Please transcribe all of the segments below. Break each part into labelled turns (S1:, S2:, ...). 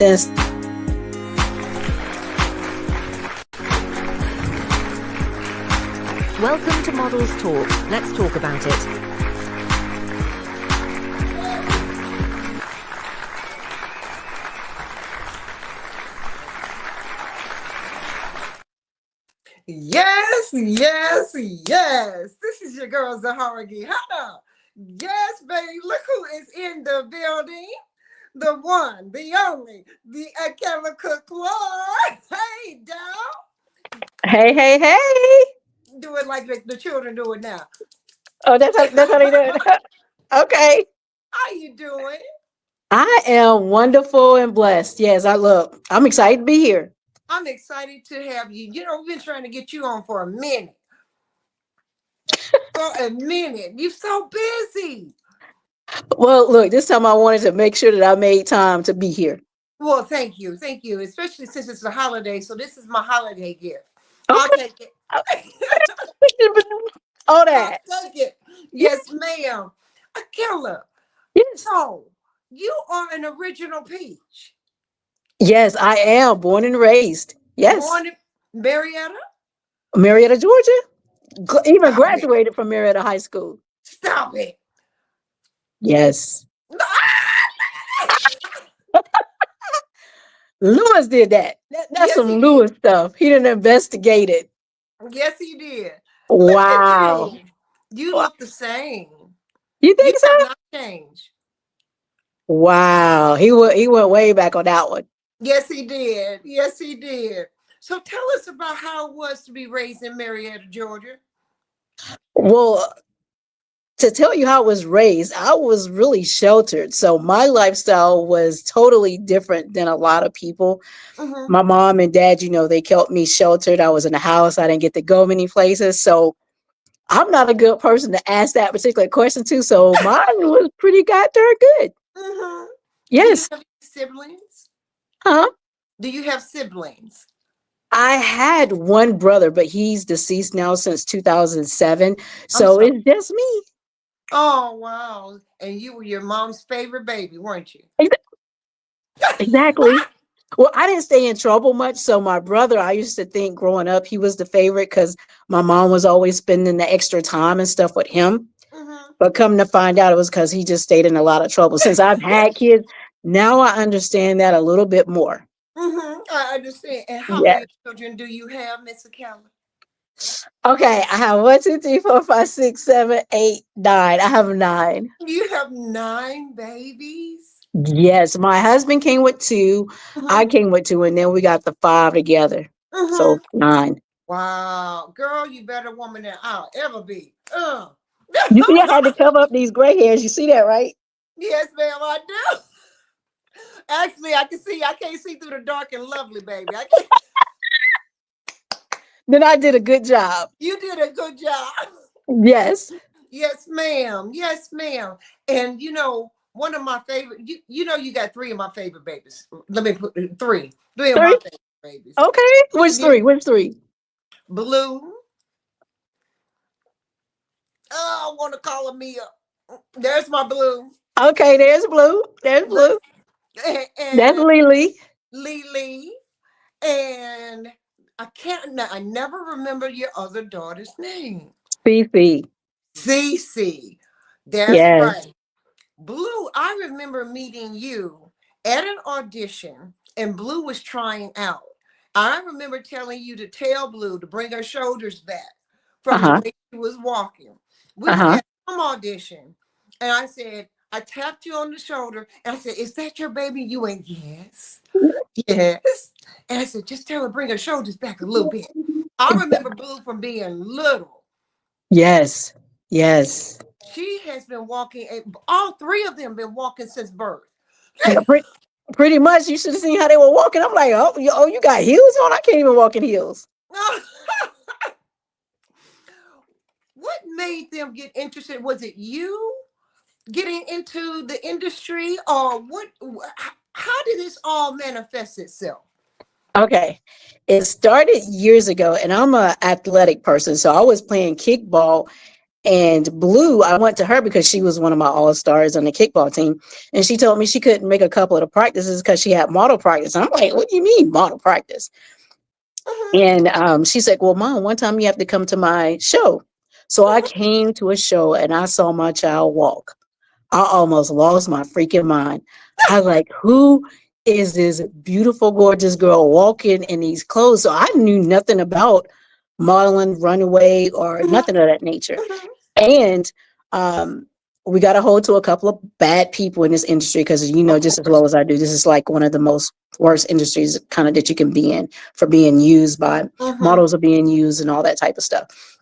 S1: This
S2: Welcome to Models Talk. Let's talk about it.
S3: Yes, yes, yes. This is your girl Zahara Gihana. Yes, baby. Look who is in the building. The one, the only, the Akella Cook Lord. Hey, down.
S1: hey.
S3: Do it like the children do it now.
S1: Oh, that's how they do it. Okay.
S3: How you doing?
S1: I am wonderful and blessed. Yes, I'm excited to be here.
S3: I'm excited to have you. You know, we've been trying to get you on for a minute. You're so busy.
S1: Well, look, this time I wanted to make sure that I made time to be here.
S3: Well, thank you. Thank you. Especially since it's a holiday. So this is my holiday gift.
S1: Okay.
S3: I'll take it.
S1: All that.
S3: I'll take it. Yes, ma'am. Akella.
S1: Yes.
S3: So you are an original peach.
S1: Yes, I am born and raised. Yes.
S3: Born in Marietta?
S1: Marietta, Georgia. Even
S3: Stop
S1: graduated from Marietta High School.
S3: Stop it.
S1: Yes. Lewis did that. That's
S3: Yes,
S1: some
S3: he
S1: Lewis stuff. He didn't investigate it.
S3: Yes, he did.
S1: Wow.
S3: Look at you look the same.
S1: You think
S3: You
S1: so?
S3: have not changed.
S1: Wow. He went way back on that one.
S3: Yes, he did. Yes, he did. So tell us about how it was to be raised in Marietta, Georgia.
S1: Well, to tell you how I was raised, I was really sheltered. So my lifestyle was totally different than a lot of people.
S3: Mm-hmm.
S1: My mom and dad, they kept me sheltered. I was in the house. I didn't get to go many places. So I'm not a good person to ask that particular question to. So mine was pretty goddamn good.
S3: Mm-hmm.
S1: Yes.
S3: Do you have siblings?
S1: Huh?
S3: Do you have siblings?
S1: I had one brother, but he's deceased now since 2007. So
S3: sorry.
S1: it's just me.
S3: Oh, wow. And you were your mom's favorite baby, weren't you?
S1: Exactly. Well, I didn't stay in trouble much. So my brother, I used to think growing up, he was the favorite because my mom was always spending the extra time and stuff with him.
S3: Mm-hmm.
S1: But come to find out, it was because he just stayed in a lot of trouble. Since I've had kids, now I understand that a little bit more.
S3: Mm-hmm. I understand. And how
S1: Yeah.
S3: many children do you have, Miss Akella?
S1: Okay, I have 1, 2, 3, 4, 5, 6, 7, 8, 9. I have 9.
S3: You have 9 babies?
S1: Yes, my husband came with 2.
S3: Mm-hmm.
S1: I came with 2, and then we got the 5 together.
S3: Mm-hmm.
S1: So 9.
S3: Wow, girl, you better woman than I'll ever be.
S1: You see, I had to cover up these gray hairs. You see that, right?
S3: Yes, ma'am, I do. Actually, I can't see through the dark and lovely, baby. I can't.
S1: Then I did a good job.
S3: You did a good job.
S1: Yes.
S3: Yes, ma'am. Yes, ma'am. And one of my favorite, you got 3 of my favorite babies. Let me put 3. 3 of my favorite babies.
S1: Okay. Which 3? Which 3?
S3: Blue. Oh, I want to call her Mia. There's my Blue.
S1: Okay, there's Blue. There's Blue.
S3: And
S1: That's Lily.
S3: Lily. And I never remember your other daughter's name.
S1: Fifi.
S3: Cece. That's right. Blue, I remember meeting you at an audition and Blue was trying out. I remember telling you to tell Blue to bring her shoulders back from the way she was walking. We were at some audition and I tapped you on the shoulder and I said, "Is that your baby?" You went, "Yes, yes." And I said, "Just tell her to bring her shoulders back a little bit." I remember Blue from being little.
S1: Yes. Yes.
S3: She has been walking, all 3 of them been walking since birth.
S1: Pretty much. You should have seen how they were walking. I'm like, oh, you got heels on? I can't even walk in heels.
S3: What made them get interested? Was it you getting into the industry or what? How did this all manifest itself?
S1: Okay. It started years ago and I'm an athletic person. So I was playing kickball And Blue, I went to her because she was one of my all-stars on the kickball team. And she told me she couldn't make a couple of the practices because she had model practice. And I'm like, what do you mean model practice? And she said, well, Mom, one time you have to come to my show. So I came to a show and I saw my child walk. I almost lost my freaking mind. I was like, who is this beautiful, gorgeous girl walking in these clothes? So I knew nothing about modeling, runaway, or nothing of that nature. And we got a hold to a couple of bad people in this industry because, you know, just as well as I do, this is like one of the most worst industries kind of that you can be in for being used by models are being used and all that type of stuff.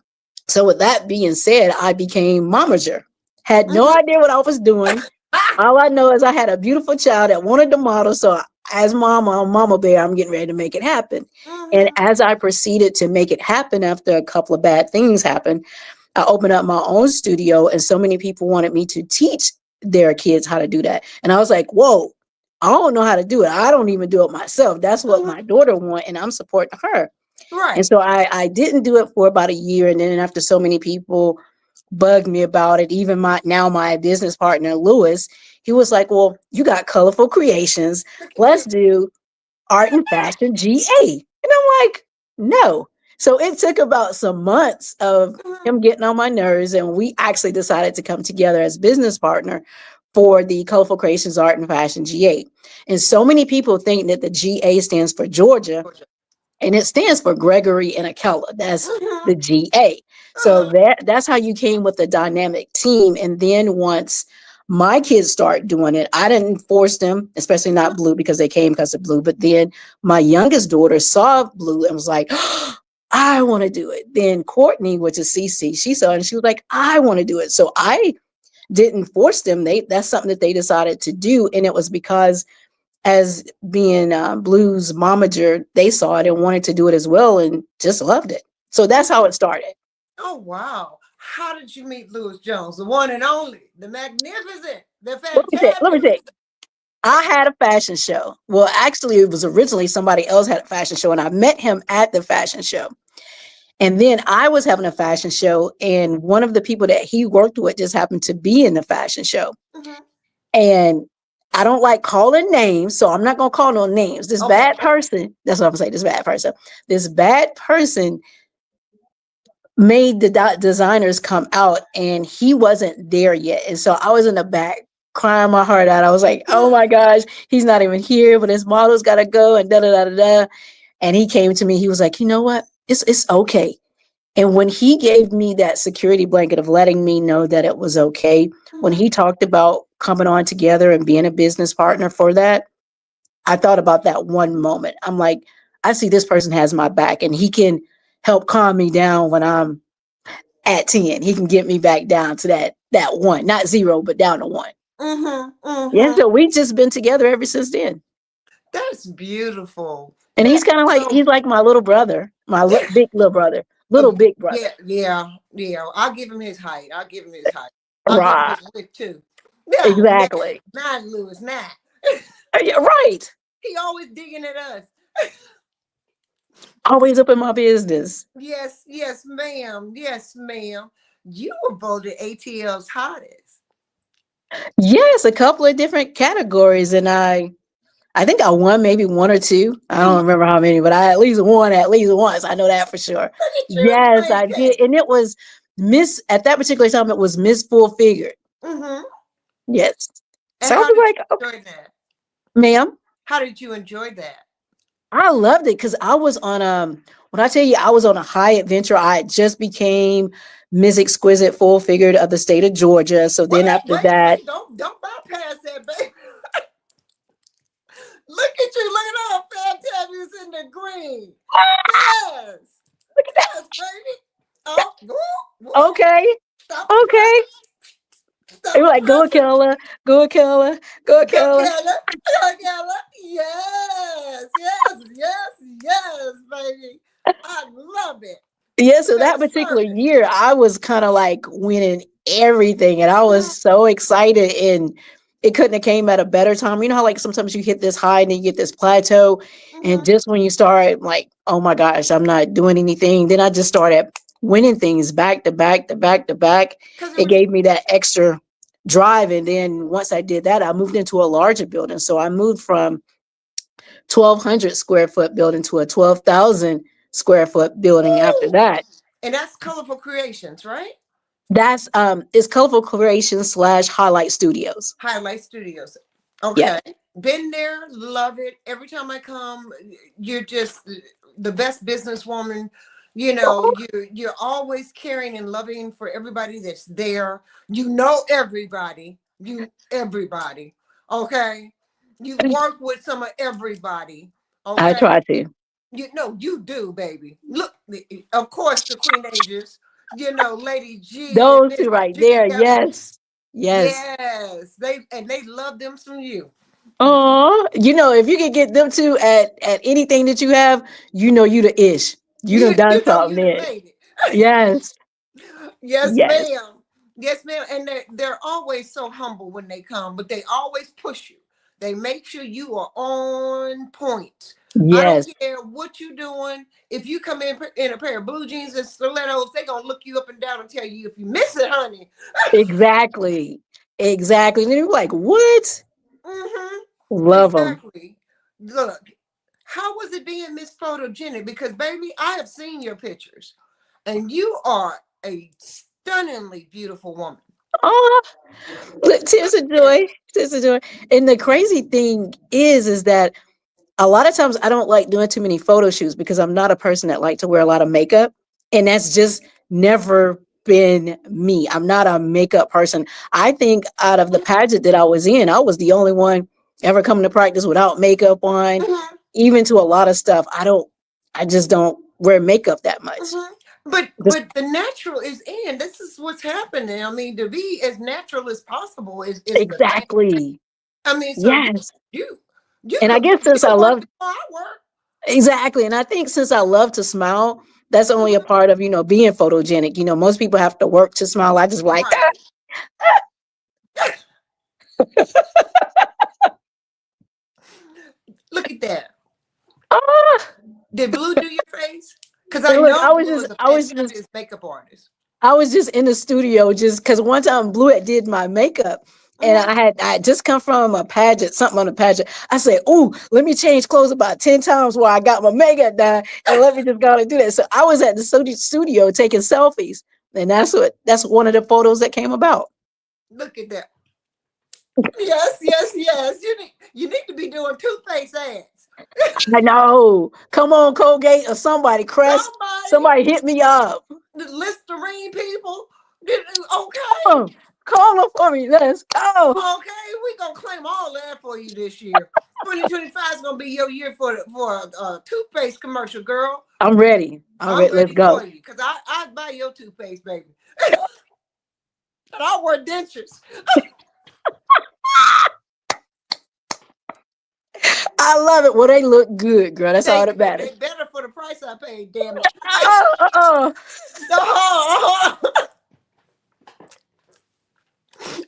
S1: So with that being said, I became momager. Had no idea what I was doing. All I know is I had a beautiful child that wanted to model. So as mama bear, I'm getting ready to make it happen. And as I proceeded to make it happen after a couple of bad things happened, I opened up my own studio and so many people wanted me to teach their kids how to do that. And I was like, whoa, I don't know how to do it. I don't even do it myself. That's what my daughter wants and I'm supporting her.
S3: Right.
S1: And so I didn't do it for about a year. And then after so many people bugged me about it, even my business partner, Lewis, he was like, well, you got Colorful Creations. Let's do Art and Fashion GA. And I'm like, no. So it took about some months of him getting on my nerves. And we actually decided to come together as business partner for the Colorful Creations Art and Fashion GA. And so many people think that the GA stands for Georgia. And it stands for Gregory and Akella. That's the GA. So that's how you came with the dynamic team. And then once my kids start doing it, I didn't force them, especially not Blue because they came because of Blue. But then my youngest daughter saw Blue and was like, oh, I want to do it. Then Courtney, which is Cece, she saw it and she was like, I want to do it. So I didn't force them. That's something that they decided to do. And it was because as being Blue's momager, they saw it and wanted to do it as well and just loved it. So that's how it started.
S3: Oh, wow. How did you meet Lewis Jones, the one and only, the magnificent, the fantastic?
S1: Let me say, I had a fashion show. Well, actually, it was originally somebody else had a fashion show, and I met him at the fashion show. And then I was having a fashion show, and one of the people that he worked with just happened to be in the fashion show. And I don't like calling names, so I'm not going to call no names. This bad person, that's what I'm saying, this bad person made the designers come out and he wasn't there yet. And so I was in the back crying my heart out. I was like, oh my gosh, he's not even here, but his model's got to go and da-da-da-da-da. And he came to me, he was like, you know what? It's okay. And when he gave me that security blanket of letting me know that it was okay, when he talked about coming on together and being a business partner for that, I thought about that one moment. I'm like, I see this person has my back and he can help calm me down when I'm at 10. He can get me back down to that one, not 0, but down to 1. Yeah, so we've just been together ever since then.
S3: That's beautiful.
S1: And he's kind of like, he's like my little brother, my big little brother. Big brother.
S3: Yeah. I'll give him his height. I'll give him his width too. Yeah,
S1: exactly.
S3: Not Lewis, not.
S1: Yeah, right.
S3: He always digging at us.
S1: Always up in my business.
S3: Yes, ma'am. Yes, ma'am. You were voted ATL's hottest.
S1: Yes, a couple of different categories, and I think I won maybe 1 or 2. I don't remember how many, but I at least won at least once. I know that for sure. Yes, I did. And it was at that particular time, it was Miss Full Figured. Yes.
S3: And so how did you enjoy that?
S1: Ma'am?
S3: How did you enjoy that?
S1: I loved it because I was on when I tell you I was on a high adventure. I just became Miss Exquisite Full Figured of the state of Georgia. So then after that,
S3: don't bypass that, baby. Look at you. Look at all fantabulous in the green. Yes.
S1: Look at that.
S3: Yes, baby.
S1: Okay. Okay. They were like, go Akella, go Akella, go Akella.
S3: Yes, baby. I love it.
S1: Yeah, so that particular year, I was kind of like winning everything, and I was so excited, and it couldn't have came at a better time. You know how like sometimes you hit this high and then you get this plateau, and just when you start like, oh my gosh, I'm not doing anything, then I just started winning things back to back to back to back. It gave me that extra drive. And then once I did that, I moved into a larger building. So I moved from 1,200 square foot building to a 12,000 square foot building after that.
S3: And that's Colorful Creations, right?
S1: That's it's Colorful Creations / Highlight Studios.
S3: Highlight Studios. Okay. Yeah. Been there, love it. Every time I come, you're just the best businesswoman. You know, you're always caring and loving for everybody that's there. You know everybody. Everybody. Okay. You work with some of everybody. Okay.
S1: I try to.
S3: You do, baby. Look, of course, the Queenagers, Lady G.
S1: Those two right there. Yes.
S3: They love them some you.
S1: Oh, if you can get them two at anything that you have, you the ish. You done something there. Yes.
S3: Yes, ma'am. Yes, ma'am. And they're always so humble when they come, but they always push you. They make sure you are on point. Yes. I don't care what you're doing. If you come in a pair of blue jeans and stilettos, they're going to look you up and down and tell you if you miss it, honey.
S1: Exactly. And you're like, what?
S3: Mm-hmm.
S1: Love them.
S3: Look, how was it being Miss Photogenic? Because, baby, I have seen your pictures, and you are a stunningly beautiful woman.
S1: Oh, look, tears of joy. And the crazy thing is that a lot of times I don't like doing too many photo shoots because I'm not a person that like to wear a lot of makeup. And that's just never been me. I'm not a makeup person. I think out of the pageant that I was in, I was the only one ever coming to practice without makeup on. Mm-hmm. Even to a lot of stuff, I just don't wear makeup that much. Mm-hmm.
S3: But the natural is in. This is what's happening. I mean, to be as natural as possible is
S1: exactly.
S3: I mean, so yes. You
S1: and I guess since I love exactly, and I think since I love to smile, that's only a part of being photogenic. Most people have to work to smile. I just like that.
S3: Look at that. Did Blue do your face? Because I was just makeup artist.
S1: I was just in the studio just because one time Blue did my makeup. And I had just come from a pageant, something on a pageant. I said, "Oh, let me change clothes about 10 times while I got my makeup done, and let me just go and do that." So I was at the studio taking selfies, and that's one of the photos that came about.
S3: Look at that. Yes. You need to be doing toothpaste ads.
S1: I know. Come on, Colgate or somebody, Crest. Somebody hit me up.
S3: The Listerine people. Okay.
S1: Call them for me. Let's go.
S3: Okay, we're going to claim all that for you this year. 2025 is going to be your year for a toothpaste commercial, girl.
S1: I'm ready. I'm ready. Let's go.
S3: Because I'd buy your toothpaste, baby. And I'll wear dentures.
S1: I love it. Well, they look good, girl. That's all that matters.
S3: They better for the price I paid, damn it.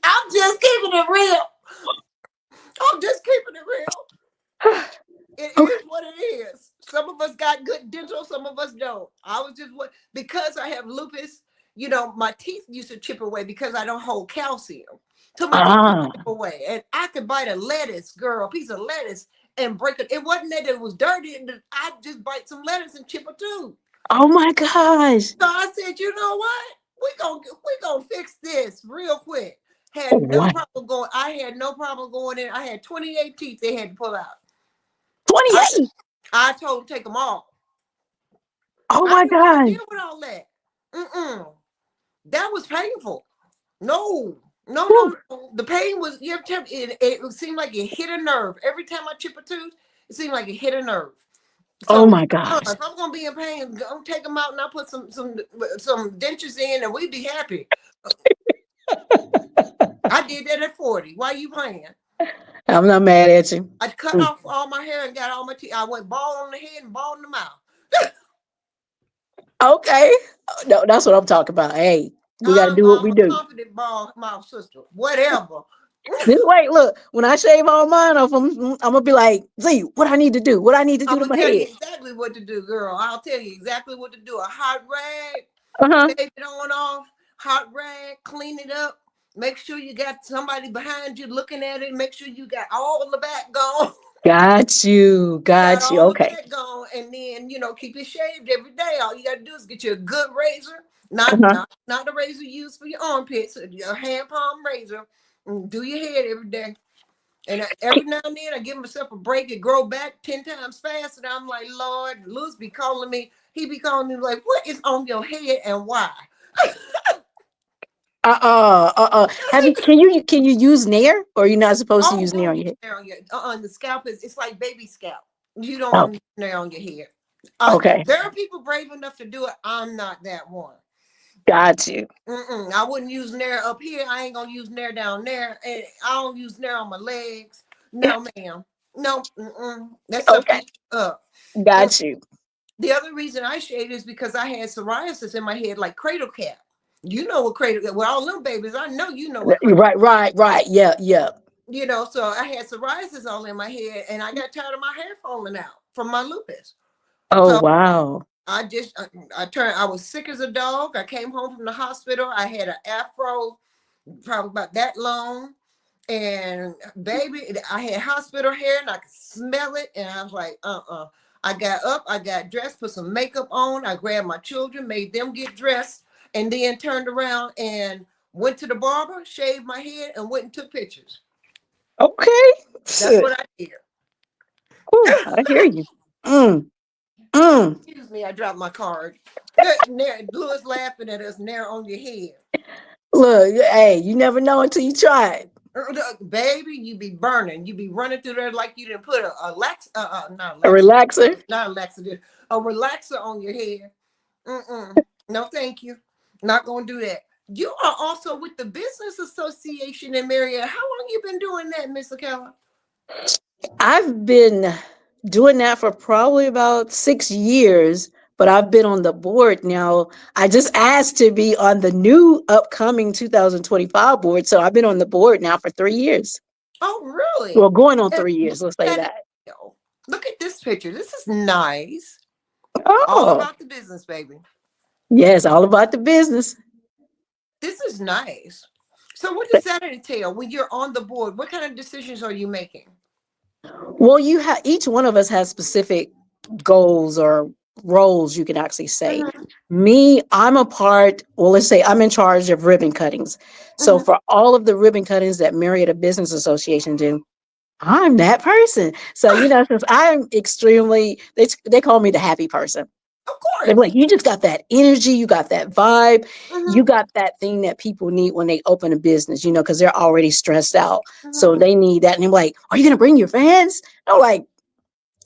S3: I'm just keeping it real. It is what it is. Some of us got good dental, some of us don't. Because I have lupus, my teeth used to chip away because I don't hold calcium. So my teeth chip away. And I could bite a piece of lettuce and break it. It wasn't that it was dirty. I just bite some lettuce and chip a tooth.
S1: Oh my gosh.
S3: So I said, you know what? We gonna fix this real quick. I had no problem going in. I had 28 teeth they had to pull out.
S1: 28?
S3: I told them to take them all.
S1: Oh my God.
S3: Deal with all that. That was painful. No. The pain was, it seemed like it hit a nerve. Every time I chip a tooth, it seemed like it hit a nerve.
S1: So, oh my gosh.
S3: If I'm going to be in pain, I'll take them out and I'll put some dentures in and we'd be happy. I did that at 40. Why are you playing?
S1: I'm not mad at you.
S3: I cut off all my hair and got all my teeth. I went bald on the head and bald in the mouth.
S1: Okay. No, that's what I'm talking about. Hey, we got to do what we do.
S3: Confident bald mouth sister. Whatever.
S1: Wait, look, when I shave all mine off, I'm going to be like, Z, what I need to do? What I need to do to my head?
S3: I'll tell you exactly what to do, girl. I'll tell you exactly what to do. A hot rag,
S1: Uh-huh.
S3: Shave it on off, hot rag, clean it up. Make sure you got somebody behind you looking at it. Make sure you got all the back gone.
S1: Got you.
S3: Got
S1: Got you.
S3: all the
S1: Okay.
S3: back gone, and then keep it shaved every day. All you gotta do is get you a good razor, not
S1: Uh-huh.
S3: not not the razor used for your armpits, your hand palm razor. And do your head every day. And every now and then I give myself a break and grow back 10 times faster. And I'm like, Lord, Luz be calling me. He be calling me like, what is on your head and why?
S1: Have you can you use Nair, or you're not supposed to
S3: Oh,
S1: use
S3: we
S1: Nair
S3: don't
S1: on your
S3: use
S1: head?
S3: nair on your the scalp is it's like baby scalp. You don't
S1: Oh,
S3: want nair on your head.
S1: okay.
S3: There are people brave enough to do it. I'm not that one.
S1: Got you.
S3: I wouldn't use nair up here. I ain't gonna use nair down there, and I don't use nair on my legs. No, ma'am. No, that stuff
S1: Okay.
S3: eats you up. And
S1: Got you.
S3: the other reason I shaved is because I had psoriasis in my head, like cradle cap. You know what cradle cap? Well, all them babies, I know you know what cradle.
S1: Right. Yeah, yeah.
S3: So I had psoriasis all in my head, and I got tired of my hair falling out from my lupus.
S1: Oh,
S3: So
S1: wow.
S3: I was sick as a dog. I came home from the hospital. I had an afro, probably about that long. And baby, I had hospital hair and I could smell it. And I was like, I got up, I got dressed, put some makeup on. I grabbed my children, made them get dressed, and then turned around and went to the barber, shaved my head, and went and took pictures.
S1: Okay.
S3: That's what I did.
S1: Ooh, I hear you. Mm, mm.
S3: Excuse me, I dropped my card. Louis laughing at us, nair on your head.
S1: Look, hey, you never know until you try it.
S3: Baby, you be burning. You be running through there like you didn't put not
S1: A
S3: Alexa,
S1: relaxer.
S3: not Alexa, a relaxer on your head. No, thank you. Not gonna do that. You are also with the Business Association in Marietta. How long you been doing that, Miss Akella?
S1: I've been doing that for probably about 6 years, but I've been on the board now. I just asked to be on the new upcoming 2025 board. So I've been on the board now for 3 years.
S3: Oh, really?
S1: Well, going on
S3: And
S1: 3 years, let's say
S3: that
S1: that.
S3: look at this picture. This is nice. All
S1: Oh,
S3: about the business, baby.
S1: yes, all about the business.
S3: This is nice. So what does that entail when you're on the board? What kind of decisions are you making?
S1: Well, you have each one of us has specific goals or roles, you can actually say.
S3: Mhm,
S1: Me, I'm a part, well, let's say I'm in charge of ribbon cuttings. So
S3: mhm.
S1: for all of the ribbon cuttings that Marietta Business Association do, I'm that person. So, since I'm extremely, they call me the happy person.
S3: Of
S1: They're
S3: course.
S1: like, you just got that energy, you got that vibe, you
S3: Mhm,
S1: got that thing that people need when they open a business, because they're already stressed out. So
S3: mhm.
S1: they need that. And they're like, are you going to bring your fans? I'm like,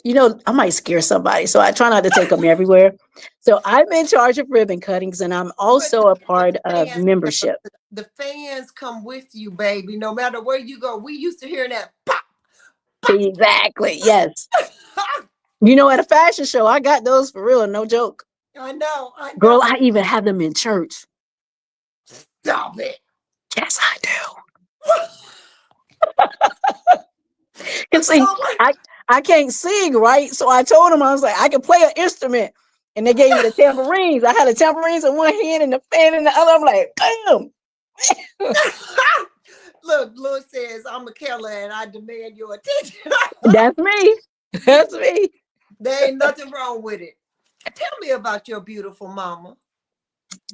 S1: I might scare somebody. So I try not to take them everywhere. So I'm in charge of ribbon cuttings, and I'm
S3: But
S1: also a
S3: the
S1: part of
S3: fans,
S1: membership.
S3: the fans come with you, baby. No matter where you go, we used to hear that pop,
S1: Exactly. Yes.
S3: pop.
S1: At a fashion show, I got those for real. No joke.
S3: I know, I
S1: Girl,
S3: know.
S1: I even have them in church.
S3: Stop it.
S1: Yes, I do.
S3: So,
S1: And see, I can't sing, right? So I told them, I was like, I can play an instrument. And they gave me the tambourines. I had the tambourines in one hand and the fan in the other. I'm like, bam.
S3: look, Lewis says, I'm Akella and I demand your attention.
S1: That's me. That's me.
S3: There ain't nothing wrong with it. Tell me about your beautiful mama.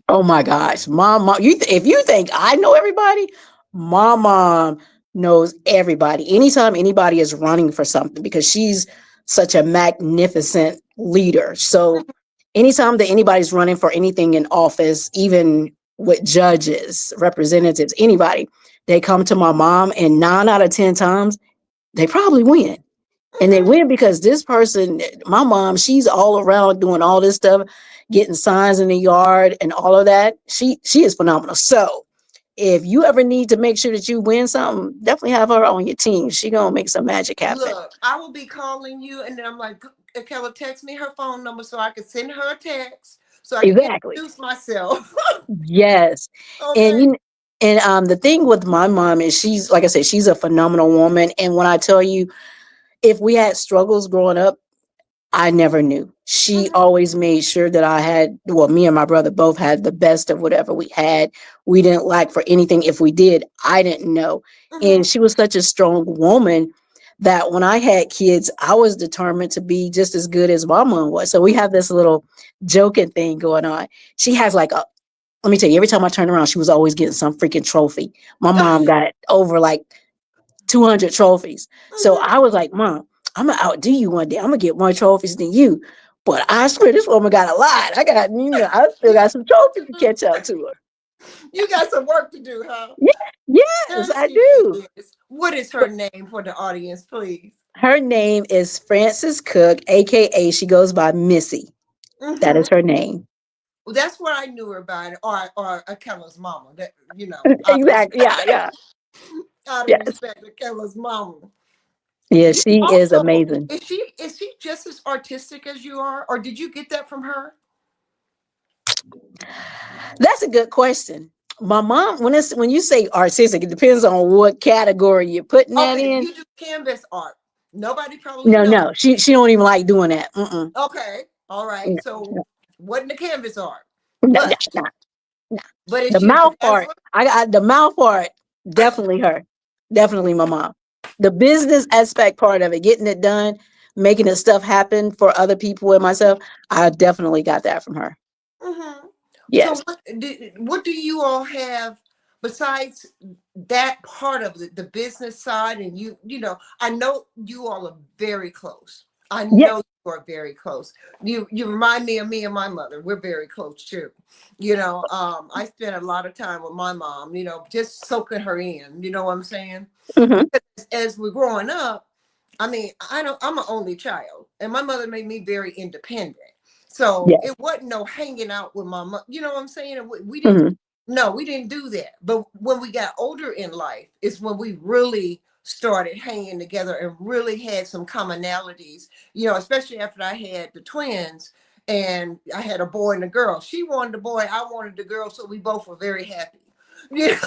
S1: Oh my gosh, mom, if you think I know everybody, my mom knows everybody. Anytime anybody is running for something, because she's such a magnificent leader. So anytime that anybody's running for anything in office, even with judges, representatives, anybody, they come to my mom, and 9 out of 10 times they probably win. And they
S3: Mhm.
S1: win because this person, my mom, she's all around doing all this stuff, getting signs in the yard and all of that. She is phenomenal. So if you ever need to make sure that you win something, definitely have her on your team. She gonna make some magic happen.
S3: Look, I will be calling you, and then I'm like, Akella, text me her phone number so I can send her a text so I can
S1: Exactly.
S3: introduce myself.
S1: Yes. And
S3: Okay.
S1: you and the thing with my mom is she's, like I said, she's a phenomenal woman. And when I tell you, if we had struggles growing up, I never knew. She always made sure that I had, well, me and my brother both had the best of whatever we had. We didn't lack for anything. If we did, I didn't know. And she was such a strong woman that when I had kids, I was determined to be just as good as my mom was. So we have this little joking thing going on. She has like a, let me tell you, every time I turned around, she was always getting some freaking trophy. My mom got over like 200 trophies. So I was like, Mom, I'm gonna outdo you one day. I'm gonna get more trophies than you. But I swear this woman got a lot. I got, I still got some trophies to catch up to her.
S3: You got some work to do, huh?
S1: Yeah, yes,
S3: There
S1: I
S3: she
S1: do.
S3: is. What is her name for the audience, please?
S1: Her name is Frances Cook, aka she goes by Missy. That is her name.
S3: Well, that's what I knew her by, or Akella's mama. That out of
S1: Exactly.
S3: respect,
S1: Yeah,
S3: out of
S1: yes.
S3: respect, Akella's mama.
S1: Yeah,
S3: You
S1: she is
S3: also
S1: amazing.
S3: is she just as artistic as you are, or did you get that from her?
S1: That's a good question. My mom, when you say artistic, it depends on what category you're putting that
S3: Okay,
S1: in.
S3: you do canvas art. Nobody probably
S1: No,
S3: knows.
S1: no, she don't even like doing that. Mm-mm.
S3: Okay, all right.
S1: No,
S3: So
S1: no,
S3: wasn't the canvas art,
S1: no, no,
S3: but
S1: no, no.
S3: is
S1: The
S3: she a
S1: mouth part,
S3: bedazzler?
S1: I got the mouth part. Definitely her, definitely my mom. The business aspect part of it, getting it done, making the stuff happen for other people and myself, I definitely got that from her.
S3: Mm-hmm. So
S1: Yes.
S3: what do you all have besides that part of the business side? And I know you all are very close. I
S1: Yes.
S3: know you are very close. You remind me of me and my mother. We're very close too. I spent a lot of time with my mom, just soaking her in, you know what I'm saying?
S1: Hmm.
S3: Because as we're growing up, I mean, I'm an only child, and my mother made me very independent. So
S1: Yes.
S3: it wasn't no hanging out with my mom. You know what I'm saying? And we didn't.
S1: Hmm.
S3: No, we didn't do that. But when we got older in life, is when we really started hanging together and really had some commonalities. Especially after I had the twins, and I had a boy and a girl. She wanted the boy, I wanted the girl, so we both were very happy. Yeah.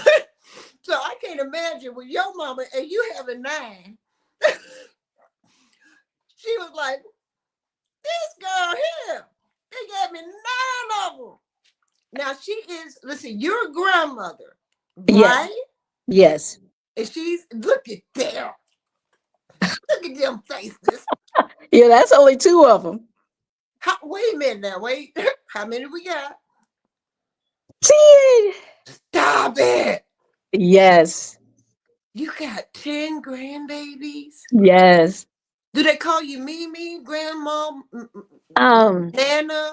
S3: So I can't imagine with your mama and you having 9. She was like, this girl here, they gave me 9 of them. Now she is, listen, you're a grandmother,
S1: Yes.
S3: right?
S1: Yes.
S3: And she's, look at them. Look at them faces.
S1: Yeah, that's only two of them.
S3: Wait a minute now, wait. How many we got?
S1: 10.
S3: Stop it.
S1: Yes.
S3: You got 10 grandbabies?
S1: Yes.
S3: Do they call you Mimi, grandma,
S1: Um,
S3: Nana?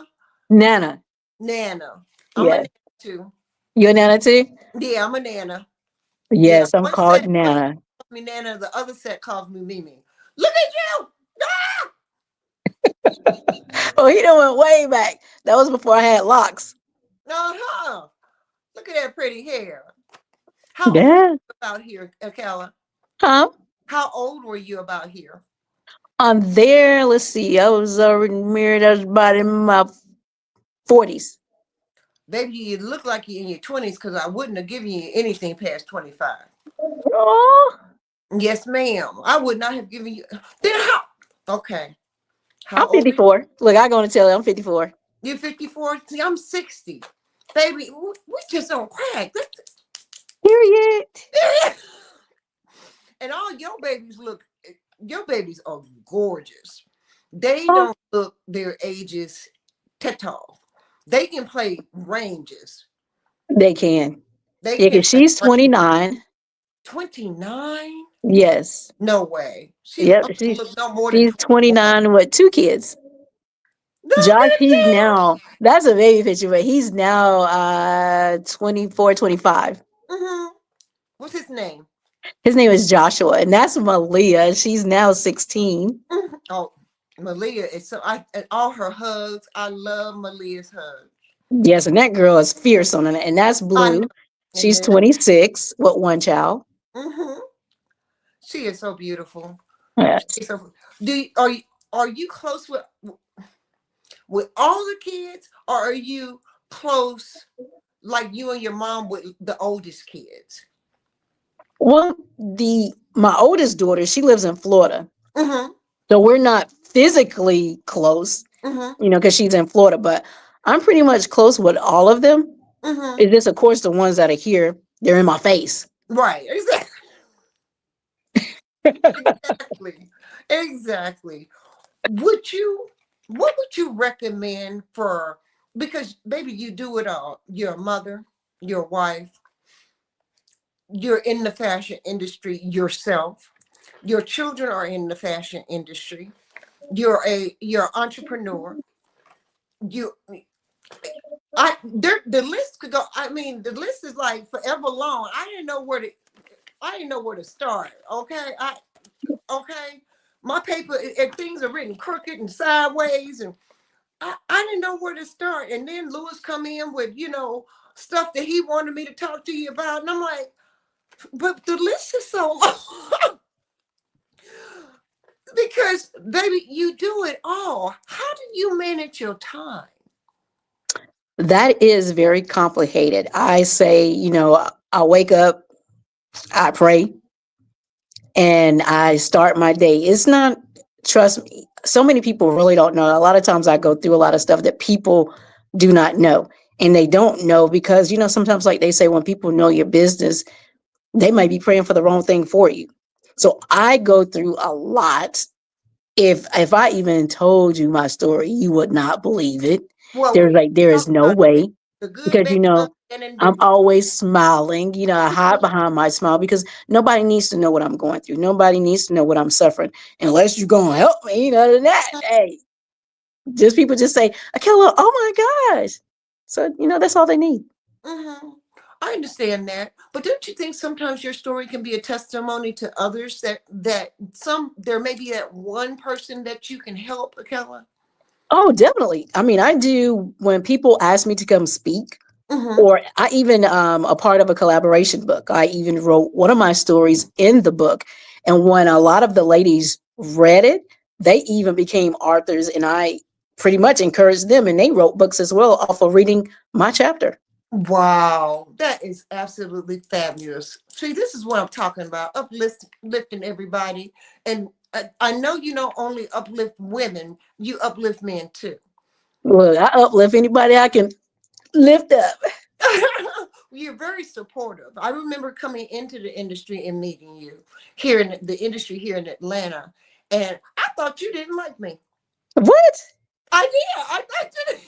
S1: Nana.
S3: Nana. I'm a
S1: Yes.
S3: Nana too.
S1: You're Nana too?
S3: Yeah, I'm a Nana. Yeah,
S1: Yes, I'm
S3: one
S1: called
S3: set calls
S1: Nana.
S3: me Nana, the other set calls me Mimi. Look at you! Ah!
S1: Oh, he done went way back. That was before I had locks.
S3: Uh-huh. Look at that pretty hair. How old were
S1: Yeah.
S3: you about here, Akella?
S1: Huh?
S3: How old were you about here?
S1: On there, let's see. I was already married. I was about in my 40s.
S3: Baby, you look like you're in your 20s because I wouldn't have given you anything past 25.
S1: Oh,
S3: Yes, ma'am. I would not have given you. Then how? Okay. How
S1: I'm
S3: old are you?
S1: 54. Look, I'm going to tell you, I'm 54.
S3: You're 54. See, I'm 60. Baby, we just don't crack.
S1: Period.
S3: And all your babies are gorgeous. They
S1: Oh,
S3: don't look their ages at all. They can play ranges.
S1: they can.
S3: They
S1: Yeah,
S3: can
S1: because
S3: play
S1: she's
S3: ranges.
S1: 29.
S3: 29?
S1: Yes.
S3: No way. She's
S1: Yep.
S3: don't look no more than
S1: She's
S3: 24.
S1: 29 with two kids.
S3: Look
S1: Josh,
S3: at
S1: he's
S3: them.
S1: now, that's a baby picture, but he's now 24, 25.
S3: Hmm. What's his name?
S1: His name is Joshua, and that's Malia. She's now 16.
S3: Mhm. Oh, Malia is so and all her hugs. I love Malia's hugs.
S1: Yes, and that girl is fierce on it. And that's
S3: I know.
S1: Blue.
S3: And
S1: She's
S3: then
S1: 26 with one child.
S3: hmm she is so beautiful.
S1: Yes.
S3: She's so, are you close with all the kids, or are you close like you and your mom with the oldest kids?
S1: Well, my oldest daughter, she lives in Florida.
S3: Hmm.
S1: So we're not physically close,
S3: Mm-hmm.
S1: you know, because she's in Florida, but I'm pretty much close with all of them.
S3: Mm-hmm.
S1: It's just, of course, the ones that are here, they're in my face.
S3: Right. Exactly. Exactly. Would you, what would you recommend for, because baby, you do it all. You're a mother, you're a wife, you're in the fashion industry yourself. Your children are in the fashion industry. You're an entrepreneur. You the list could go. I mean, the list is like forever long. I didn't know where to start. Okay. Okay. My paper, things are written crooked and sideways, and I didn't know where to start. And then Lewis come in with, stuff that he wanted me to talk to you about. And I'm like, but the list is so long. Because baby, you do it all. How do you manage your time?
S1: That is very complicated. I say, I wake up, I pray, and I start my day. It's not, trust me, so many people really don't know. A lot of times I go through a lot of stuff that people do not know. And they don't know because, sometimes, like they say, when people know your business, they might be praying for the wrong thing for you. So I go through a lot. If I even told you my story, you would not believe it.
S3: Well,
S1: There
S3: talk
S1: is no
S3: about it.
S1: way,
S3: The good,
S1: because
S3: bad, ugly, and
S1: I'm
S3: indifferent.
S1: always smiling. I hide behind my smile because nobody needs to know what I'm going through. Nobody needs to know what I'm suffering unless you're going to help me. Other than that, hey, just people just say, Akella, oh my gosh. So, that's all they need.
S3: Mm-hmm. I understand that, but don't you think sometimes your story can be a testimony to others that there may be that one person that you can help, Akella?
S1: Oh, definitely. I mean, I do when people ask me to come speak,
S3: Mm-hmm.
S1: or I even a part of a collaboration book. I even wrote one of my stories in the book. And when a lot of the ladies read it, they even became authors, and I pretty much encouraged them, and they wrote books as well off of reading my chapter.
S3: Wow, that is absolutely fabulous. See, this is what I'm talking about, uplifting everybody. And I know you don't only uplift women, you uplift men too.
S1: Look, I uplift anybody I can lift up.
S3: You're very supportive. I remember coming into the industry and meeting you here in the industry here in Atlanta, and I thought you didn't like me.
S1: What?
S3: I did. I thought you didn't.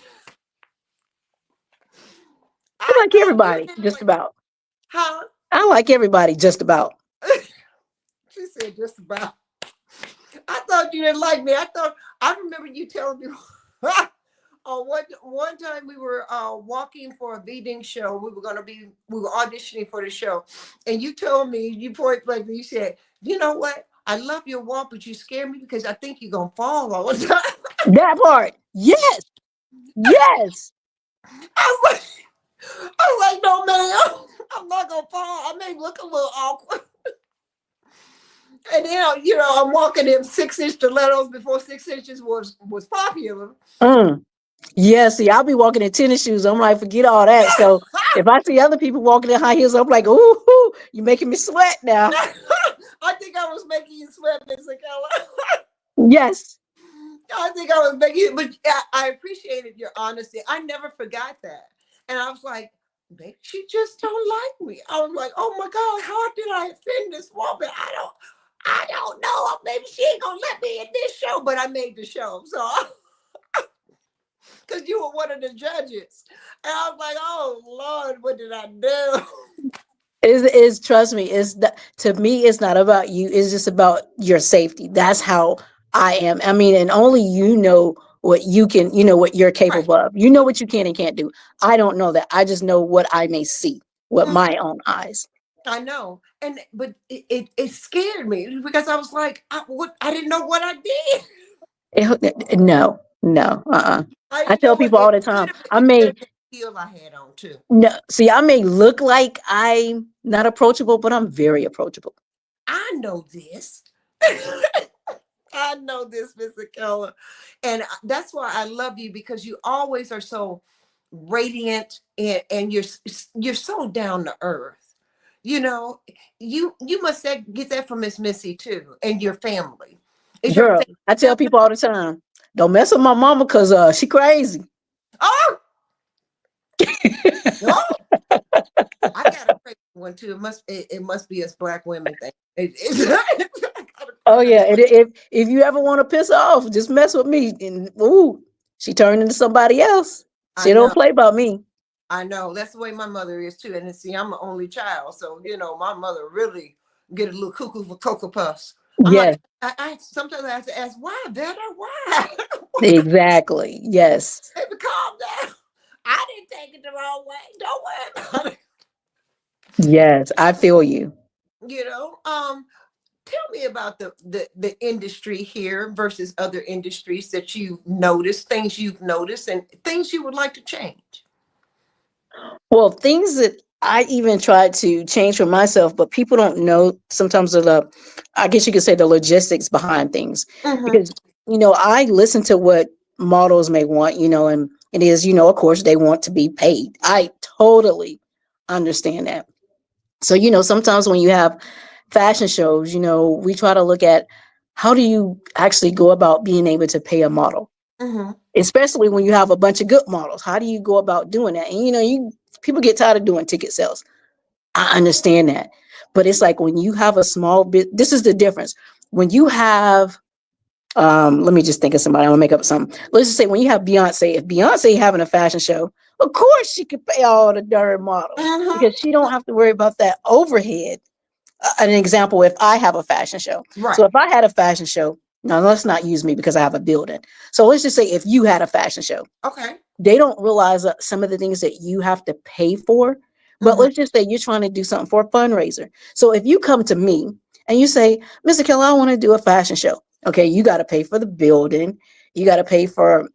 S1: I
S3: I
S1: like
S3: thought you
S1: everybody,
S3: didn't
S1: just
S3: like.
S1: about.
S3: Huh?
S1: I like everybody, just about.
S3: She said just about. I thought you didn't like me. I remember you telling me. One time we were walking for a meeting show. We were auditioning for the show, and you told me, you point blank, you said, "You know what? I love your walk, but you scare me because I think you're gonna fall all the time."
S1: That part. Yes. Yes.
S3: I was like, no, man, I'm not gonna fall. I may look a little awkward. And then, I'm walking in 6-inch stilettos before 6 inches was popular.
S1: Yeah, see, I'll be walking in tennis shoes. I'm like, forget all that. So if I see other people walking in high heels, I'm like, ooh, you making me sweat now.
S3: I think I was making you sweat, Miss Akella.
S1: Yes.
S3: I think I was making you, but I appreciated your honesty. I never forgot that. And I was like, maybe she just don't like me. I was like, oh my God, how did I offend this woman? I don't know. Maybe she ain't gonna let me in this show, but I made the show. So because you were one of the judges. And I was like, oh Lord, what did I do?
S1: Is trust me, to me, it's not about you. It's just about your safety. That's how I am. I mean, and only you know what you can, what you're
S3: Right.
S1: capable of. You know what you can and can't do. I don't know that. I just know what I may see with my own eyes.
S3: I know. But it scared me because I was like, I didn't know what I did.
S1: No, no,
S3: I
S1: I
S3: didn't
S1: tell
S3: know what
S1: people all the time. I
S3: it could
S1: may
S3: have been the heel I had on too.
S1: No, see, I may look like I'm not approachable, but I'm very approachable.
S3: I know this. I know this, Mr. Keller. And that's why I love you because you always are so radiant and you're so down to earth. You know, you must get that from Miss Missy too and your family. Is your
S1: Girl, I tell people all the time, don't mess with my mama because she crazy.
S3: Oh, no. I got a crazy one too. It must be us black women thing.
S1: Oh yeah, and if you ever want to piss her off, just mess with me, and ooh, she turned into somebody else.
S3: I
S1: She
S3: know.
S1: don't play about me.
S3: I know. That's the way my mother is too. And see, I'm the only child, so my mother really get a little cuckoo for Cocoa Puffs. I'm like,
S1: Yes,
S3: I sometimes I have to ask, why, better? Why?
S1: exactly. Yes,
S3: Baby, calm down. I didn't take it the wrong way. Don't worry about it.
S1: yes, I feel you.
S3: You know, tell me about the industry here versus other industries that you've noticed, things you've noticed, and things you would like to change.
S1: Well, things that I even tried to change for myself, but people don't know sometimes I guess you could say the logistics behind things.
S3: Mm-hmm.
S1: Because, I listen to what models may want, and it is, of course, they want to be paid. I totally understand that. So, sometimes when you have fashion shows, we try to look at how do you actually go about being able to pay a model,
S3: Mm-hmm.
S1: especially when you have a bunch of good models. How do you go about doing that? And you people get tired of doing ticket sales. I understand that. But it's like when you have a small bit, this is the difference. When you have let me just think of somebody, I'm gonna make up something. Let's just say when you have Beyonce, if Beyonce having a fashion show, of course she could pay all the darn models
S3: Mm-hmm.
S1: because she don't have to worry about that overhead. An example, if I have a fashion show. So
S3: Right.
S1: if I had a fashion show, now let's not use me because I have a building. So let's just say if you had a fashion show,
S3: Okay.
S1: they don't realize some of the things that you have to pay for. But
S3: Mm-hmm.
S1: let's just say you're trying to do something for a fundraiser. So if you come to me and you say, Mr. Keller, I want to do a fashion show. Okay, you got to pay for the building. You got to pay for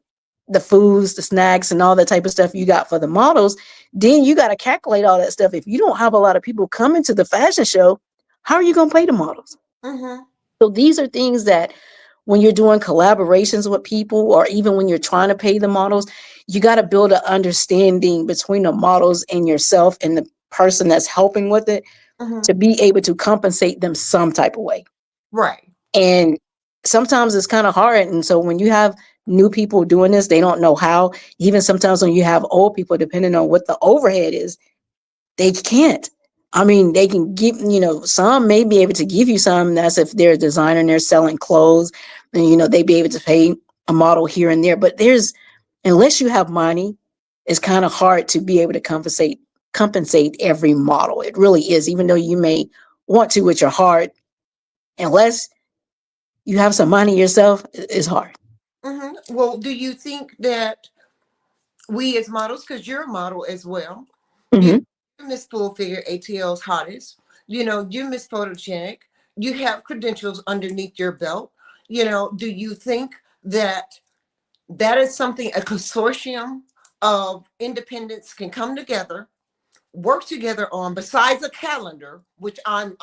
S1: the foods, the snacks, and all that type of stuff you got for the models. Then you got to calculate all that stuff. If you don't have a lot of people coming to the fashion show, how are you going to pay the models?
S3: Mm-hmm.
S1: So these are things that when you're doing collaborations with people, or even when you're trying to pay the models, you got to build an understanding between the models and yourself and the person that's helping with it
S3: Mm-hmm.
S1: to be able to compensate them some type of way.
S3: Right.
S1: And sometimes it's kind of hard. And so when you have new people doing this, they don't know how. Even sometimes when you have old people, depending on what the overhead is, they can't. I mean, they can give, some may be able to give you some. That's if they're a designer and they're selling clothes, and, they be able to pay a model here and there. But unless you have money, it's kind of hard to be able to compensate every model. It really is, even though you may want to with your heart, unless you have some money yourself, it's hard.
S3: Mm-hmm. Well, do you think that we as models, because you're a model as well, you
S1: Hmm.
S3: you're Miss Full Figure, ATL's hottest, you're Miss Photogenic, you have credentials underneath your belt, do you think that that is something a consortium of independents can come together, work together on, besides a calendar, which I'm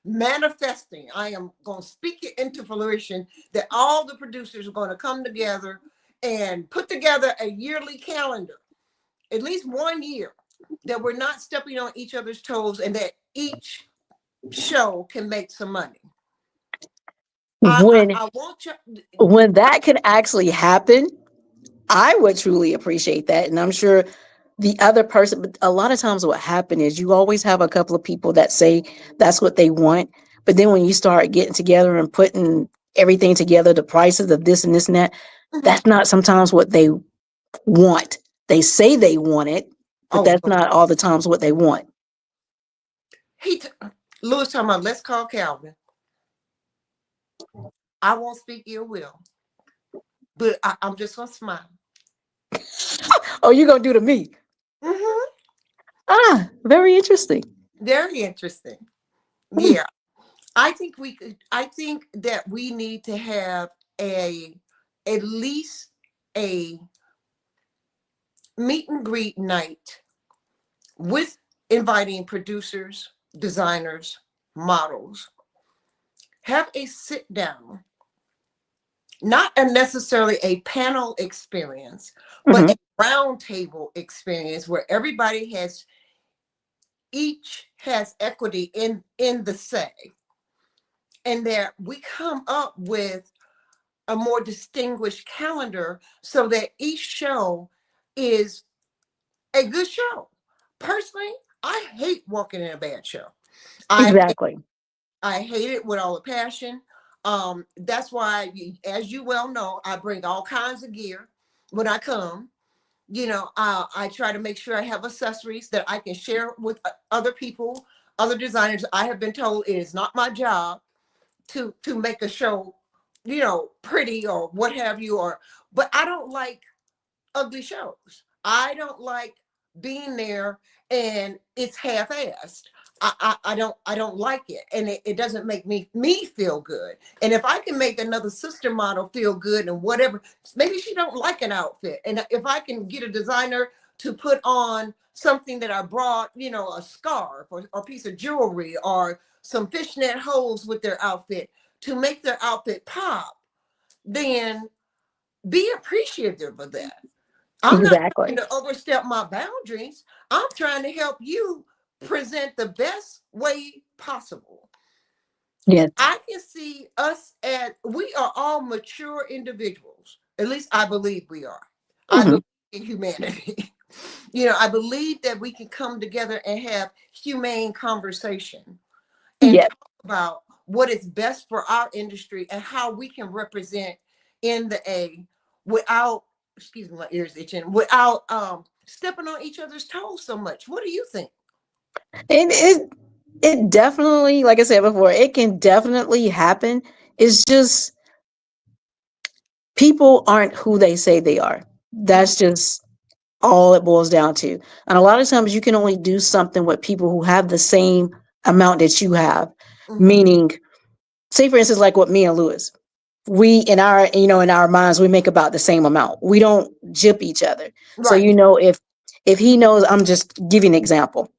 S3: manifesting. I am going to speak it into fruition that all the producers are going to come together and put together a yearly calendar, at least 1 year, that we're not stepping on each other's toes and that each show can make some money.
S1: When
S3: I want you.
S1: when that can actually happen, I would truly appreciate that. And I'm sure the other person, but a lot of times what happens is you always have a couple of people that say that's what they want. But then when you start getting together and putting everything together, the prices of this and this and that,
S3: Mhm.
S1: that's not sometimes what they want. They say they want it, but
S3: Oh,
S1: that's not all the times what they want.
S3: he t- Lewis talking about let's call Calvin. I won't speak ill will, but I'm just gonna smile.
S1: Oh, you're going to do to me.
S3: Hmm.
S1: Ah, very interesting.
S3: Very interesting.
S1: Hmm.
S3: Yeah, I think we could. I think that we need to have a at least a meet and greet night with inviting producers, designers, models. Have a sit down, not a necessarily a panel experience, but
S1: Hmm.
S3: a round table experience where everybody has each has equity in the say, and that we come up with a more distinguished calendar so that each show is a good show. Personally, I hate working in a bad show. I
S1: Exactly.
S3: I hate it with all the passion. That's why, as you well know, I bring all kinds of gear when I come. I try to make sure I have accessories that I can share with other people, other designers. I have been told it is not my job to make a show, pretty or what have you, but I don't like ugly shows. I don't like being there and it's half-assed. I don't like it, and it doesn't make me feel good. And if I can make another sister model feel good and whatever, maybe she don't like an outfit, and if I can get a designer to put on something that I brought, a scarf or a piece of jewelry or some fishnet hose with their outfit to make their outfit pop, then be appreciative of that. I'm not trying
S1: Exactly.
S3: to overstep my boundaries. I'm trying to help you present the best way possible.
S1: Yes.
S3: I can see us as we are all mature individuals. At least I believe we are. I
S1: Hmm.
S3: believe in humanity. I believe that we can come together and have humane conversation and
S1: Yes.
S3: talk about what is best for our industry and how we can represent in the A without, excuse me, my ears itching, without stepping on each other's toes so much. What do you think?
S1: It definitely, like I said before, it can definitely happen. It's just people aren't who they say they are.
S3: Mhm.
S1: That's just all it boils down to. And a lot of times you can only do something with people who have the same amount that you have.
S3: Mhm.
S1: Meaning, say for instance, like what me and Lewis, we in our minds, we make about the same amount. We don't jip each other. So,
S3: Right.
S1: if he knows, I'm just giving an example.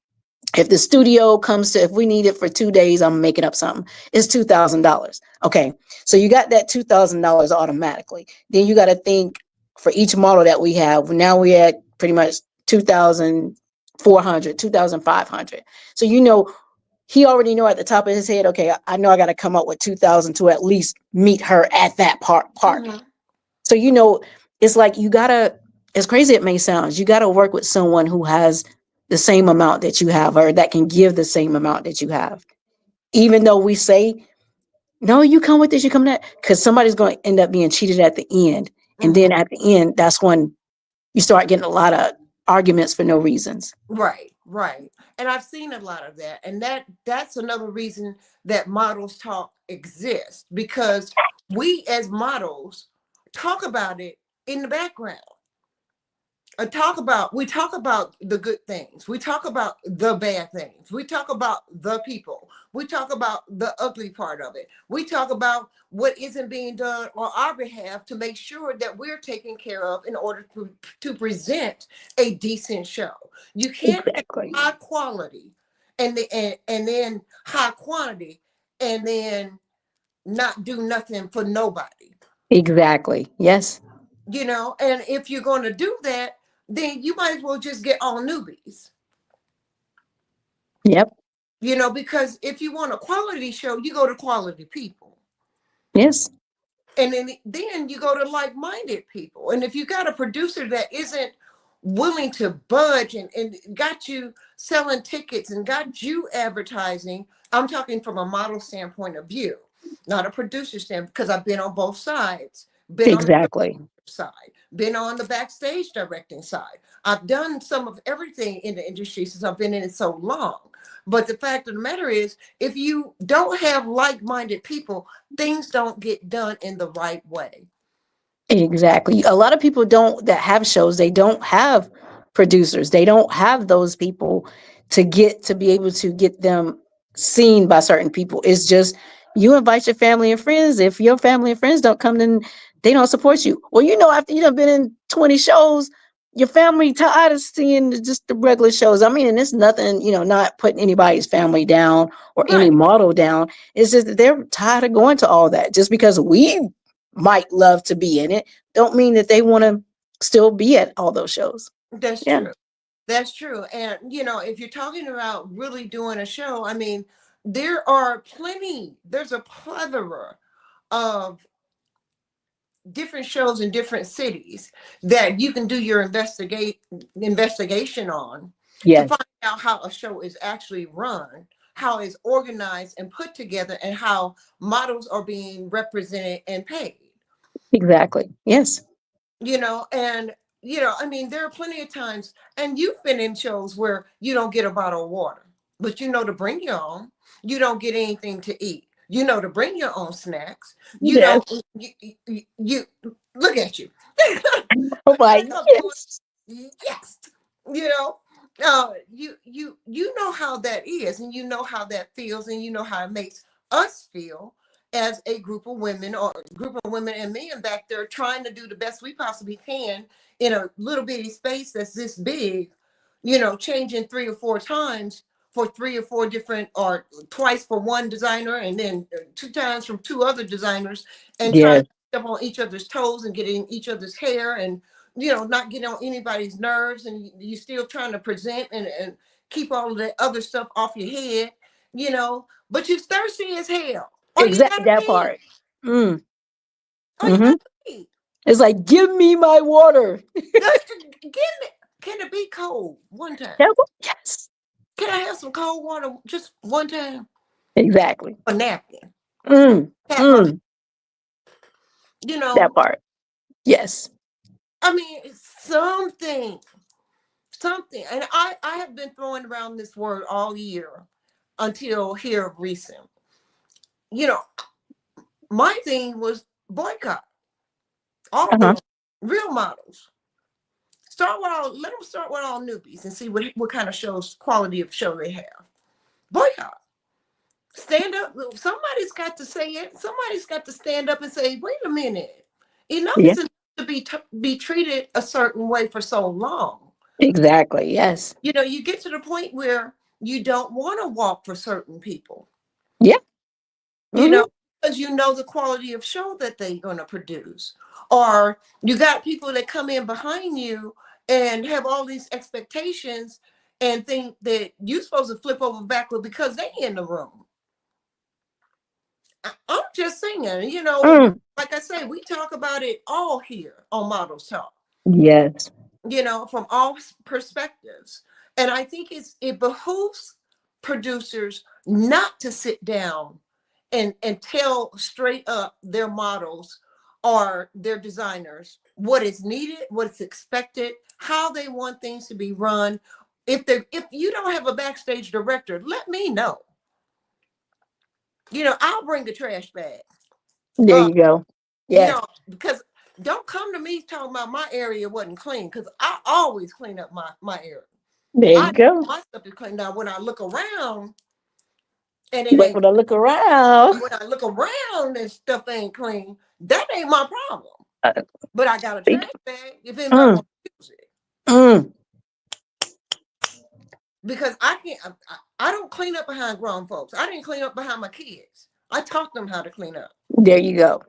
S1: If the studio comes to, if we need it for 2 days, I'm making up something. It's $2,000. Okay, so you got that $2,000 automatically. Then you got to think for each model that we have. Now we're at pretty much 2,400, 2,500. So he already know at the top of his head. Okay, I know I got to come up with 2,000 to at least meet her at that part.
S3: Mhm.
S1: So it's like you gotta, as crazy it may sound, you gotta work with someone who has the same amount that you have, or that can give the same amount that you have. Even though we say, no, you come with this, you come that, because somebody's going to end up being cheated at the end. And
S3: Mhm.
S1: then at the end, that's when you start getting a lot of arguments for no reasons.
S3: Right. Right. And I've seen a lot of that, and that's another reason that models talk exists, because we as models talk about it in the background. We talk about the good things, we talk about the bad things, we talk about the people, we talk about the ugly part of it, we talk about what isn't being done on our behalf to make sure that we're taken care of in order to present a decent show. You can't have
S1: Exactly.
S3: high quality and then high quantity and then not do nothing for nobody.
S1: Exactly. Yes.
S3: And if you're going to do that, then you might as well just get all newbies.
S1: Yep.
S3: Because if you want a quality show, you go to quality people.
S1: Yes.
S3: And then you go to like-minded people. And if you got a producer that isn't willing to budge and got you selling tickets and got you advertising, I'm talking from a model standpoint of view, not a producer standpoint, because I've been on both sides, been on the
S1: Exactly.
S3: side, been on the backstage directing side. I've done some of everything in the industry since I've been in it so long. But the fact of the matter is, if you don't have like-minded people, things don't get done in the right way.
S1: Exactly. A lot of people don't that have shows, they don't have producers. They don't have those people to be able to get them seen by certain people. It's just you invite your family and friends. If your family and friends don't come, then they don't support you. Well, after you've been in 20 shows, your family tired of seeing just the regular shows. I mean, and it's nothing, not putting anybody's family down or any
S3: Right.
S1: model down. It's just that they're tired of going to all that. Just because we might love to be in it, don't mean that they want to still be at all those shows.
S3: That's
S1: Yeah.
S3: true. That's true. And if you're talking about really doing a show, I mean, there's a plethora of different shows in different cities that you can do your investigation on to
S1: Yes,
S3: find out how a show is actually run, how it's organized and put together, and how models are being represented and paid.
S1: exactly. Yes,
S3: And I mean, there are plenty of times, and you've been in shows where you don't get a bottle of water, but to bring your own. You don't get anything to eat. To bring your own snacks. You
S1: yes.
S3: don't. You look at you.
S1: Oh my,
S3: Crack up, boy.
S1: yes,
S3: Yes. You know. You know how that is, and you know how that feels, and you know how it makes us feel as a group of women, or a group of women and men back there trying to do the best we possibly can in a little bitty space that's this big, changing 3 or 4 times for 3 or 4 different, or twice for one designer, and then 2 times from 2 other designers, and trying
S1: yes,
S3: to step on each other's toes and get in each other's hair, and not getting on anybody's nerves, and you still trying to present and keep all of that other stuff off your head, but you're thirsty as hell. All you
S1: exactly
S3: gotta
S1: that
S3: pee.
S1: part. Mm,
S3: All you
S1: hmm.
S3: gotta pee.
S1: It's like, give me my water.
S3: Can it be cold one time?
S1: Yes,
S3: Can I have some cold water just one time?
S1: exactly.
S3: A napkin.
S1: Mm,
S3: Pat my,
S1: mm,
S3: you
S1: that
S3: know,
S1: part. Yes.
S3: I mean, it's something. And I have been throwing around this word all year until here recent. You know, my thing was boycott all
S1: Uh-huh.
S3: the real models. Let them start with all newbies and see what kind of quality of show they have. Boycott. Stand up. Somebody's got to say it. Somebody's got to stand up and say, wait a minute. Enough
S1: Yeah,
S3: is enough to be treated a certain way for so long.
S1: exactly. Yes.
S3: You get to the point where you don't want to walk for certain people,
S1: Yeah.
S3: you
S1: Hmm.
S3: know, because the quality of show that they're going to produce. Or you got people that come in behind you and have all these expectations and think that you're supposed to flip over backward because they in the room. I'm just saying,
S1: Mm.
S3: like I say, we talk about it all here on Models Talk,
S1: Yes.
S3: from all perspectives. And I think it behooves producers not to sit down and tell straight up their models or their designers what is needed, what's expected, how they want things to be run. If you don't have a backstage director, let me know. I'll bring the trash bag.
S1: There you go. Yes.
S3: Because don't come to me talking about my area wasn't clean, because I always clean up my area.
S1: There
S3: I
S1: you go.
S3: my stuff is clean. Now when I look around and it
S1: But
S3: ain't
S1: when I look around,
S3: when I look around and stuff ain't clean, that ain't my problem.
S1: uh,
S3: But I got a trash bag if anybody
S1: mm,
S3: wants to use it.
S1: mm,
S3: Because I can't I don't clean up behind grown folks. I didn't clean up behind my kids. I taught them how to clean up.
S1: there you go.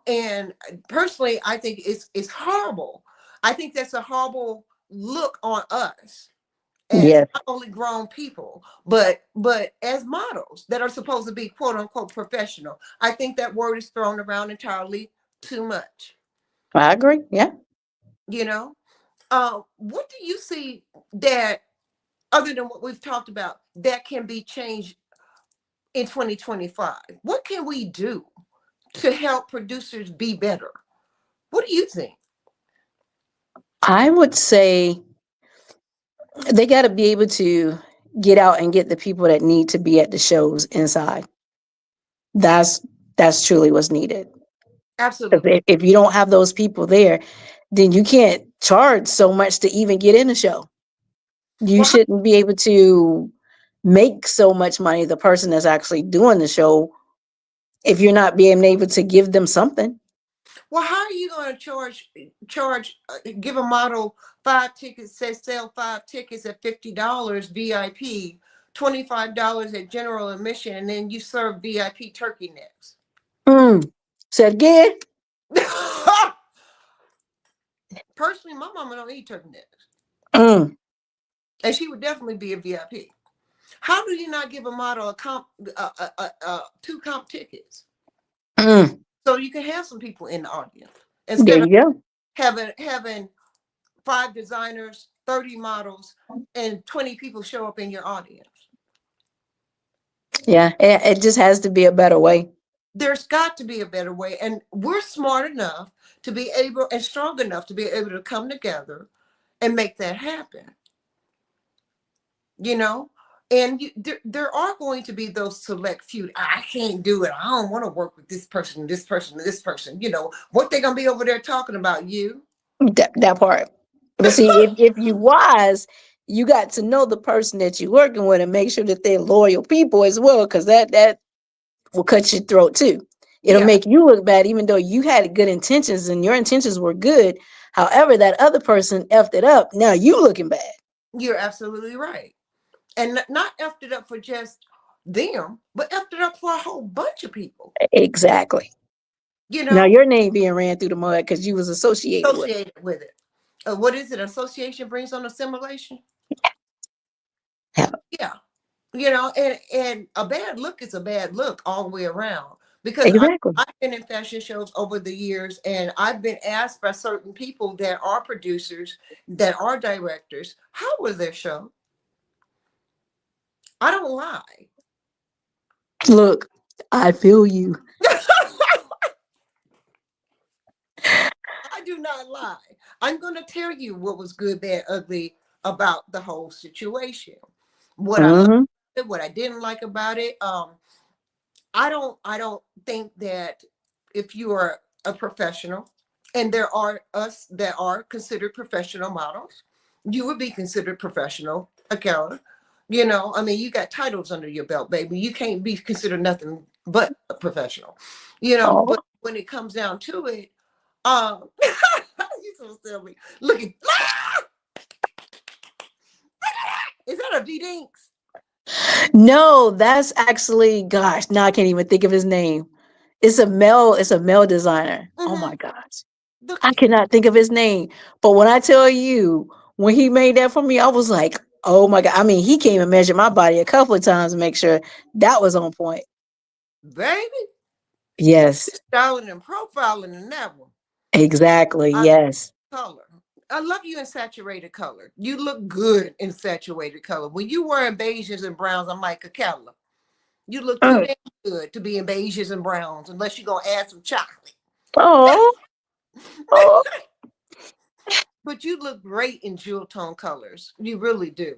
S3: And personally I think it's horrible. I think that's a horrible look on us as
S1: Yes,
S3: not only grown people but as models that are supposed to be quote unquote professional. I think that word is thrown around entirely too much.
S1: I agree. Yeah.
S3: you know what do you see that, other than what we've talked about, that can be changed in 2025? What can we do to help producers be better? What do you think?
S1: I would say they got to be able to get out and get the people that need to be at the shows inside. That's that's truly what's needed. Because
S3: Absolutely.
S1: if you don't have those people there, then you can't charge so much to even get in the show. You
S3: Well,
S1: shouldn't be able to make so much money, the person that's actually doing the show, if you're not being able to give them something.
S3: how are you going to charge give a model 5 tickets, says sell 5 tickets at $50 VIP, $25 at general admission, and then you serve VIP turkey necks?
S1: Mm. Said again.
S3: Personally, my mama don't eat turkey necks,
S1: Mm.
S3: and she would definitely be a VIP. How do you not give a model two comp tickets
S1: Mm,
S3: so you can have some people in the audience
S1: there
S3: instead of
S1: you go.
S3: having 5 designers, 30 models, and 20 people show up in your audience?
S1: Yeah, it just has to be a better way.
S3: There's got to be a better way, and we're smart enough to be able and strong enough to be able to come together and make that happen. You know, and there are going to be those select few. I can't do it. I don't want to work with this person, this person, this person. You know what they're gonna be over there talking about you.
S1: That part. But see, if you wise, you got to know the person that you're working with and make sure that they're loyal people as well, because that will cut your throat too. It'll
S3: Yeah,
S1: make you look bad, even though you had good intentions and your intentions were good. However, that other person effed it up. Now you looking bad.
S3: you're absolutely right, and not effed it up for just them, but effed it up for a whole bunch of people.
S1: Exactly.
S3: You
S1: Now
S3: know,
S1: your name being ran through the mud because you was associated with
S3: associated with it. What is it? Association brings on assimilation.
S1: it.
S3: Yeah, you know, and a bad look is a bad look all the way around, because
S1: Exactly.
S3: I've been in fashion shows over the years, and I've been asked by certain people that are producers, that are directors, how was their show? I don't lie.
S1: Look, I feel you.
S3: I do not lie. I'm going to tell you what was good, bad, ugly about the whole situation, what I loved,
S1: Hmm.
S3: what I didn't like about it. I don't think that if you are a professional, and there are us that are considered professional models, you would be considered professional, Akella. You know, I mean, you got titles under your belt, baby. You can't be considered nothing but a professional. You know,
S1: Oh,
S3: but when it comes down to it, you so silly. Look at is that a V Dinks?
S1: no, that's actually, gosh, now I can't even think of his name. It's a male designer. Oh
S3: Mm-hmm.
S1: my gosh.
S3: Look
S1: I
S3: at him.
S1: cannot think of his name. But when I tell you, when he made that for me, I was like, oh my God. I mean, he came and measured my body a couple of times to make sure that was on point.
S3: Baby.
S1: Yes,
S3: Styling and profiling in that one.
S1: exactly.
S3: I love
S1: Yes.
S3: color. I love you in saturated color. You look good in saturated color. When you wearing beiges and browns, I'm like, Akella, you look too
S1: Mm.
S3: damn good to be in beiges and browns, unless you're gonna add some chocolate.
S1: Oh, oh.
S3: But you look great in jewel tone colors. You really do.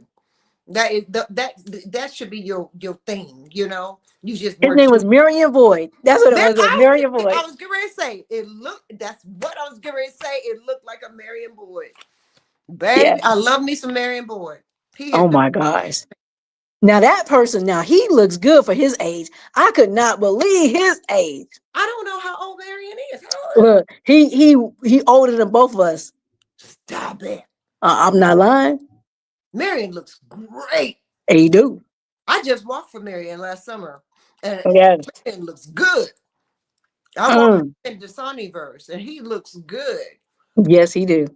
S3: That should be your thing. You know, you just
S1: His
S3: wear
S1: name was
S3: jewel.
S1: Marion Boyd. That's what it
S3: There,
S1: was, Marion Boyd.
S3: I was getting ready to say it. Looked. That's what I was getting ready to say. It looked like a Marion Boyd.
S1: Yeah.
S3: Baby, I love me some Marion Boyd. He is
S1: Oh
S3: the.
S1: my gosh. Now that person, now he looks good for his age. I could not believe his age.
S3: I don't know how old Marion is. How old is
S1: Look, he older than both of us.
S3: he? Stop it.
S1: I'm not lying.
S3: Marion looks great.
S1: He do.
S3: I just walked for Marion last summer, and
S1: Yes.
S3: Marion looks good. I walked
S1: Mm.
S3: in Dasani verse, and he looks good.
S1: Yes, he do.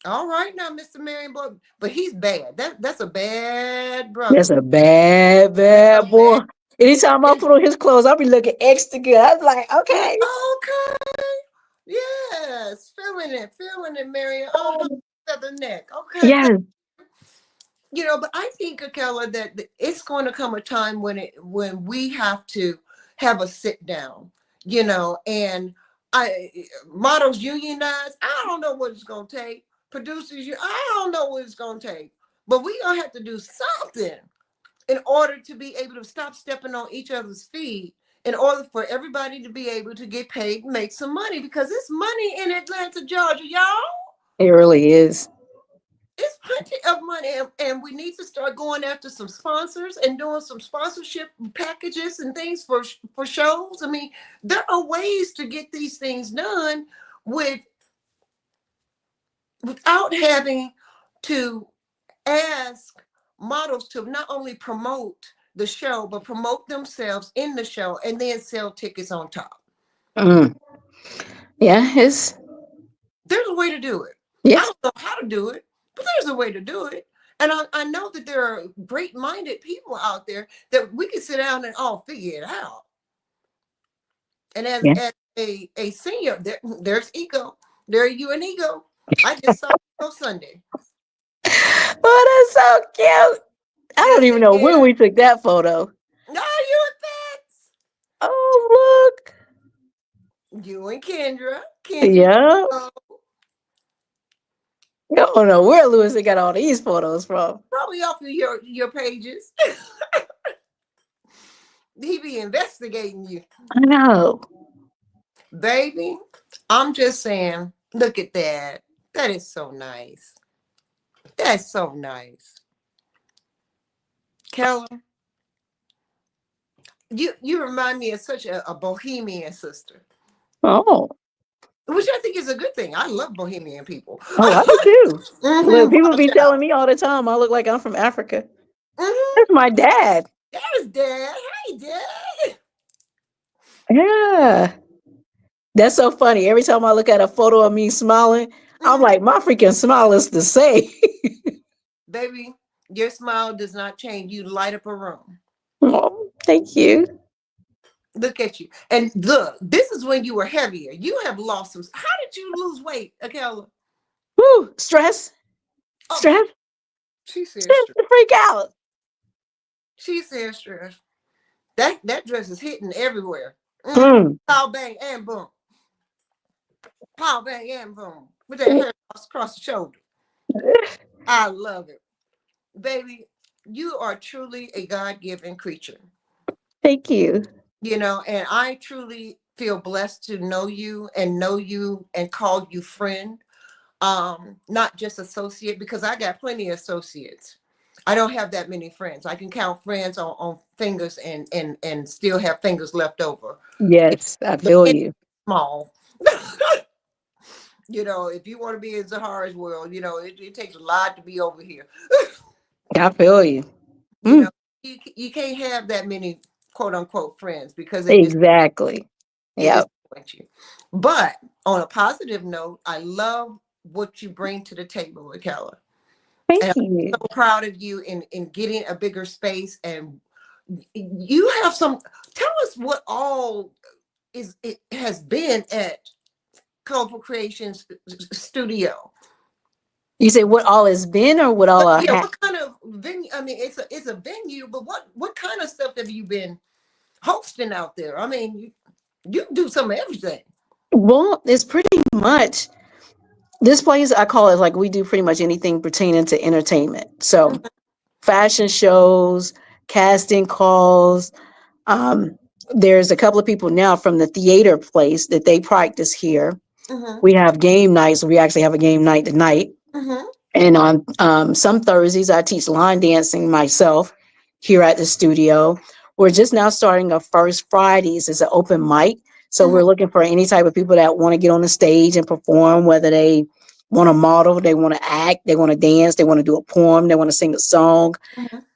S3: All right now, Mr. Marion Boy, but he's bad. That's a bad
S1: That's
S3: brother.
S1: a bad,
S3: That's a
S1: bad boy.
S3: bad.
S1: Anytime I
S3: And
S1: put on his clothes, I'll be looking extra good. I was like, okay.
S3: okay, yes, feeling it, Marion. Feather neck. Okay,
S1: Yes.
S3: you know, but I think, Akella, that it's going to come a time when we have to have a sit down, you know, and I models unionize. I don't know what it's going to take. Producers, I don't know what it's going to take, but we gonna have to do something in order to be able to stop stepping on each other's feet. In order for everybody to be able to get paid and make some money, because it's money in Atlanta, Georgia, y'all.
S1: It really is.
S3: It's plenty of money, and we need to start going after some sponsors and doing some sponsorship packages and things for shows. I mean, there are ways to get these things done with without having to ask models to not only promote the show but promote themselves in the show and then sell tickets on top.
S1: Mm. Yeah, it's
S3: There's a way to do it. I
S1: yes.
S3: don't know how to do it, but there's a way to do it. And I know that there are great-minded people out there that we can sit down and all figure it out. And
S1: Yeah.
S3: as a senior, there's Ego. There you and Ego. I just saw Ego Sunday.
S1: Oh, that's so cute. I
S3: Yes,
S1: don't even know when we took that photo.
S3: No, you and
S1: Oh, look.
S3: Fats. You and Kendra. Kenji.
S1: Yeah. I don't know where Lewis got all these photos from.
S3: Probably off of your pages. He be investigating you.
S1: I know.
S3: Baby, I'm just saying, look at that. That is so nice. That's so nice. Keller, you remind me of such a bohemian sister.
S1: Oh.
S3: Which I think is a good thing. I love bohemian people.
S1: Oh, I do too. Look, people
S3: Watch
S1: be
S3: out.
S1: telling me all the time I look like I'm from Africa.
S3: Mm-hmm.
S1: That's my dad.
S3: There's Dad. Hey, Dad.
S1: Yeah. That's so funny. Every time I look at a photo of me smiling, I'm like, my freaking smile is the same.
S3: Baby, your smile does not change. You light up a room.
S1: Oh, thank you.
S3: Look at you. And look, this is when you were heavier. You have lost some. How did you lose weight, Akella?
S1: Woo, stress.
S3: Oh,
S1: Stress.
S3: she said
S1: Stress
S3: stress.
S1: to freak out.
S3: She said stress. That dress is hitting everywhere. Pow, bang, and boom. Pow, bang, and boom. With that hair across the shoulder. I love it. Baby, you are truly a God-given creature.
S1: Thank you.
S3: You know, and I truly feel blessed to know you and call you friend. Not just associate, because I got plenty of associates. I don't have that many friends. I can count friends on fingers and still have fingers left over.
S1: Yes, I feel you.
S3: Small. You know, if you want to be in Zahara's world, you know, it takes a lot to be over here.
S1: I feel you.
S3: You know, you can't have that many quote unquote friends because they
S1: exactly. Yeah.
S3: disappoint you. But on a positive note, I love what you bring to the table, Akella.
S1: Thank
S3: And
S1: you.
S3: I'm so proud of you in getting a bigger space. And you have some, tell us what all it has been at Colorful Creations Studio.
S1: You say what all has been or what all
S3: Yeah,
S1: I
S3: what kind of venue? I mean, it's a venue, but what kind of stuff have you been hosting out there? I mean, you do some of everything.
S1: Well, it's pretty much this place. I call it like we do pretty much anything pertaining to entertainment. So fashion shows, casting calls. There's a couple of people now from the theater place that they practice here. We have game nights. We actually have a game night tonight. And on some Thursdays, I teach line dancing myself here at the studio. We're just now starting our first Fridays as an open mic. So we're looking for any type of people that want to get on the stage and perform, whether they want to model, they want to act, they want to dance, they want to do a poem, they want to sing a song.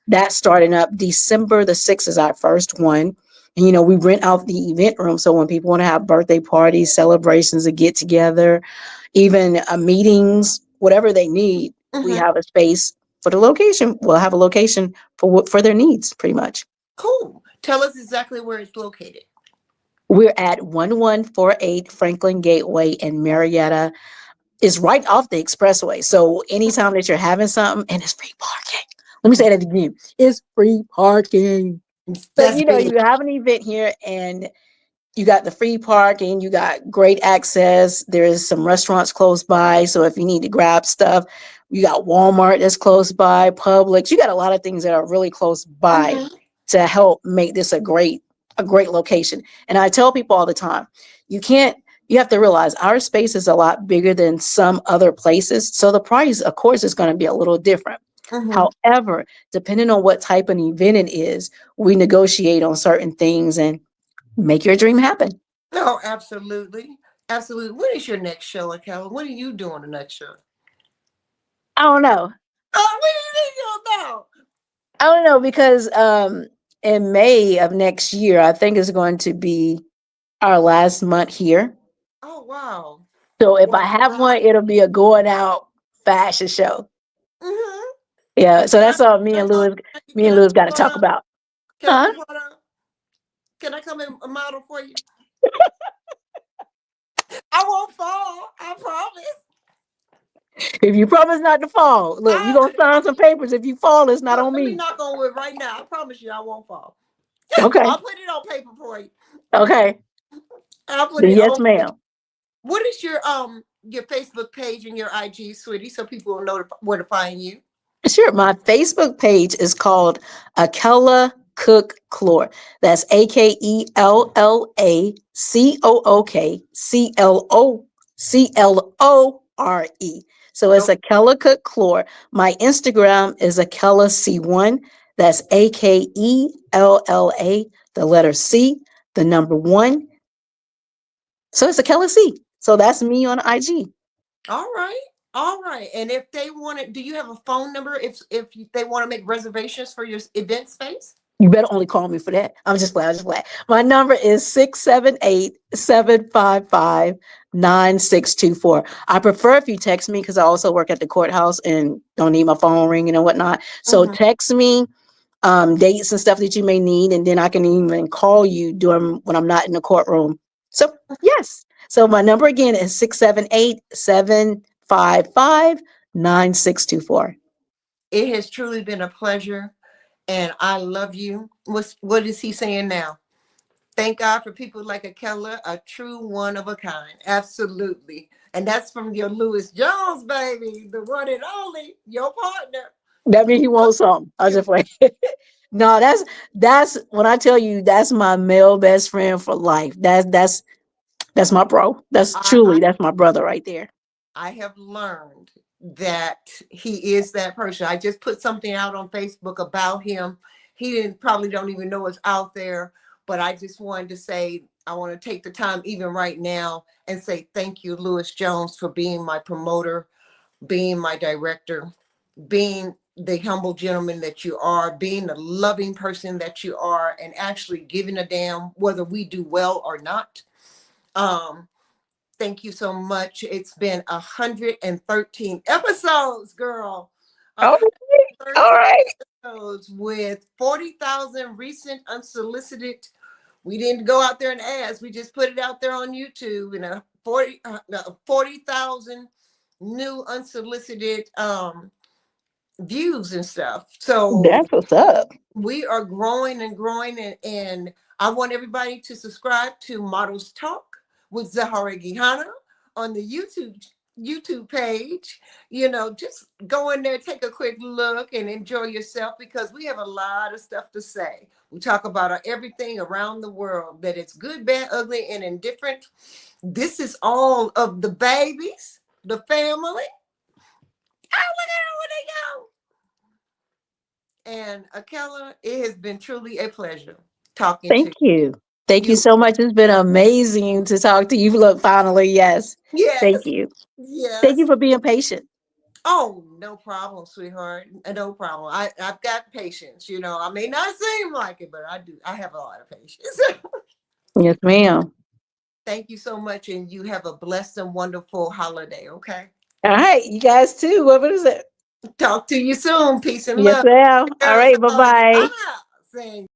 S1: That's starting up December the 6th is our first one. And, you know, we rent out the event room. So when people want to have birthday parties, celebrations, a get together, even meetings, whatever they need, we have a space for the location. We'll have a location for their needs, pretty much.
S3: Cool. Tell us exactly where it's located.
S1: We're at 1148 Franklin Gateway in Marietta. It's right off the expressway. So anytime that you're having something, and it's free parking. Let me say that again. It's free parking. So, you know, you have an event here and you got the free parking, you got great access. There is some restaurants close by. So if you need to grab stuff, you got Walmart that's close by, Publix. You got a lot of things that are really close by to help make this a great location. And I tell people all the time, you have to realize our space is a lot bigger than some other places. So the price, of course, is going to be a little different. However, depending on what type of event it is, we negotiate on certain things and make your dream happen.
S3: No, absolutely. Absolutely. When is your next show, Akella? When are you doing the next show?
S1: I don't know.
S3: Oh, what do you know?
S1: I don't know because in May of next year, I think it's going to be our last month here.
S3: Oh, wow.
S1: So if I have one, it'll be a going out fashion show. Yeah, so
S3: Can I,
S1: that's all
S3: can I
S1: Me and
S3: can I
S1: Louis got to
S3: hold
S1: talk
S3: on?
S1: about.
S3: Can I
S1: Huh?
S3: hold on? Can I come in a model for you? I won't fall. I promise.
S1: If you promise not to fall, look, you're gonna sign some papers. If you fall, it's not
S3: Look,
S1: on
S3: let me
S1: me.
S3: knock on wood right now. I promise you I won't fall.
S1: Okay.
S3: I'll put it on paper for you.
S1: Okay.
S3: I'll put
S1: Then
S3: it
S1: yes,
S3: on.
S1: ma'am.
S3: What is your Facebook page and your IG, sweetie, so people will know where to find you?
S1: Sure. My Facebook page is called Akella Cook Clore. That's AKELLACOOKCLOCLORE. So it's
S3: Oh,
S1: Akella Cook Clore. My Instagram is Akella C1. That's AKELLA, the letter C, the number one. So it's Akella C. So that's me on IG.
S3: all right. All right. And if they want to, do you have a phone number if they want to make reservations for your event space?
S1: You better only call me for that. I'm just playing. I'm just playing. My number is 678-755-9624. I prefer if you text me because I also work at the courthouse and don't need my phone ringing and whatnot. So
S3: Mm-hmm.
S1: text me dates and stuff that you may need, and then I can even call you during when I'm not in the courtroom. So yes. So my number again is 678-755-9624.
S3: It has truly been a pleasure, and I love you. What is he saying now? Thank God for people like Akella, a true one of a kind. Absolutely. And that's from your Lewis Jones, baby, the one and only, your partner.
S1: That means he wants something. I just like no, that's when I tell you that's my male best friend for life. That's my bro. That's my brother right there.
S3: I have learned that he is that person. I just put something out on Facebook about him. He didn't probably don't even know it's out there, but I just wanted to say I want to take the time even right now and say thank you, Lewis Jones, for being my promoter, being my director, being the humble gentleman that you are, being the loving person that you are, and actually giving a damn whether we do well or not. Thank you so much. It's been 113 episodes, girl.
S1: All right. All
S3: 113
S1: right.
S3: episodes with 40,000 recent unsolicited. We didn't go out there and ask. We just put it out there on YouTube, and 40,000 new unsolicited views and stuff. So
S1: That's what's up.
S3: we are growing and growing, and I want everybody to subscribe to Models Talk with Zahara Gihana on the YouTube page. Just go in there, take a quick look, and enjoy yourself, because we have a lot of stuff to say. We talk about everything around the world, that it's good, bad, ugly, and indifferent. This is all of the babies, the family. Oh, look at where they go. And Akella, it has been truly a pleasure talking to
S1: Thank you. Thank you
S3: you.
S1: so much. It's been amazing to talk to you. Look, finally, yes. Thank
S3: Yes,
S1: you. Thank you
S3: yes.
S1: for being patient.
S3: Oh, no problem, sweetheart. No problem. I've got patience. I may not seem like it, but I do. I have a lot of patience.
S1: Yes, ma'am.
S3: Thank you so much, and you have a blessed and wonderful holiday. Okay.
S1: All right. You guys too. What is it?
S3: Talk to you soon. Peace and
S1: Yes,
S3: love.
S1: ma'am. All
S3: Girls,
S1: right. Bye-bye.
S3: saying.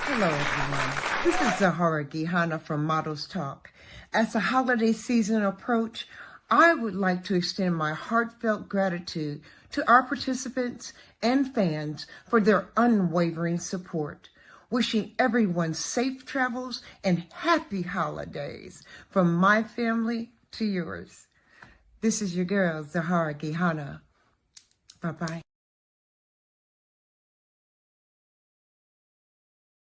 S3: Hello, everyone. This is Zahara Gihana from Models Talk. As the holiday season approach, I would like to extend my heartfelt gratitude to our participants and fans for their unwavering support. Wishing everyone safe travels and happy holidays from my family to yours. This is your girl, Zahara Gihana. Bye-bye.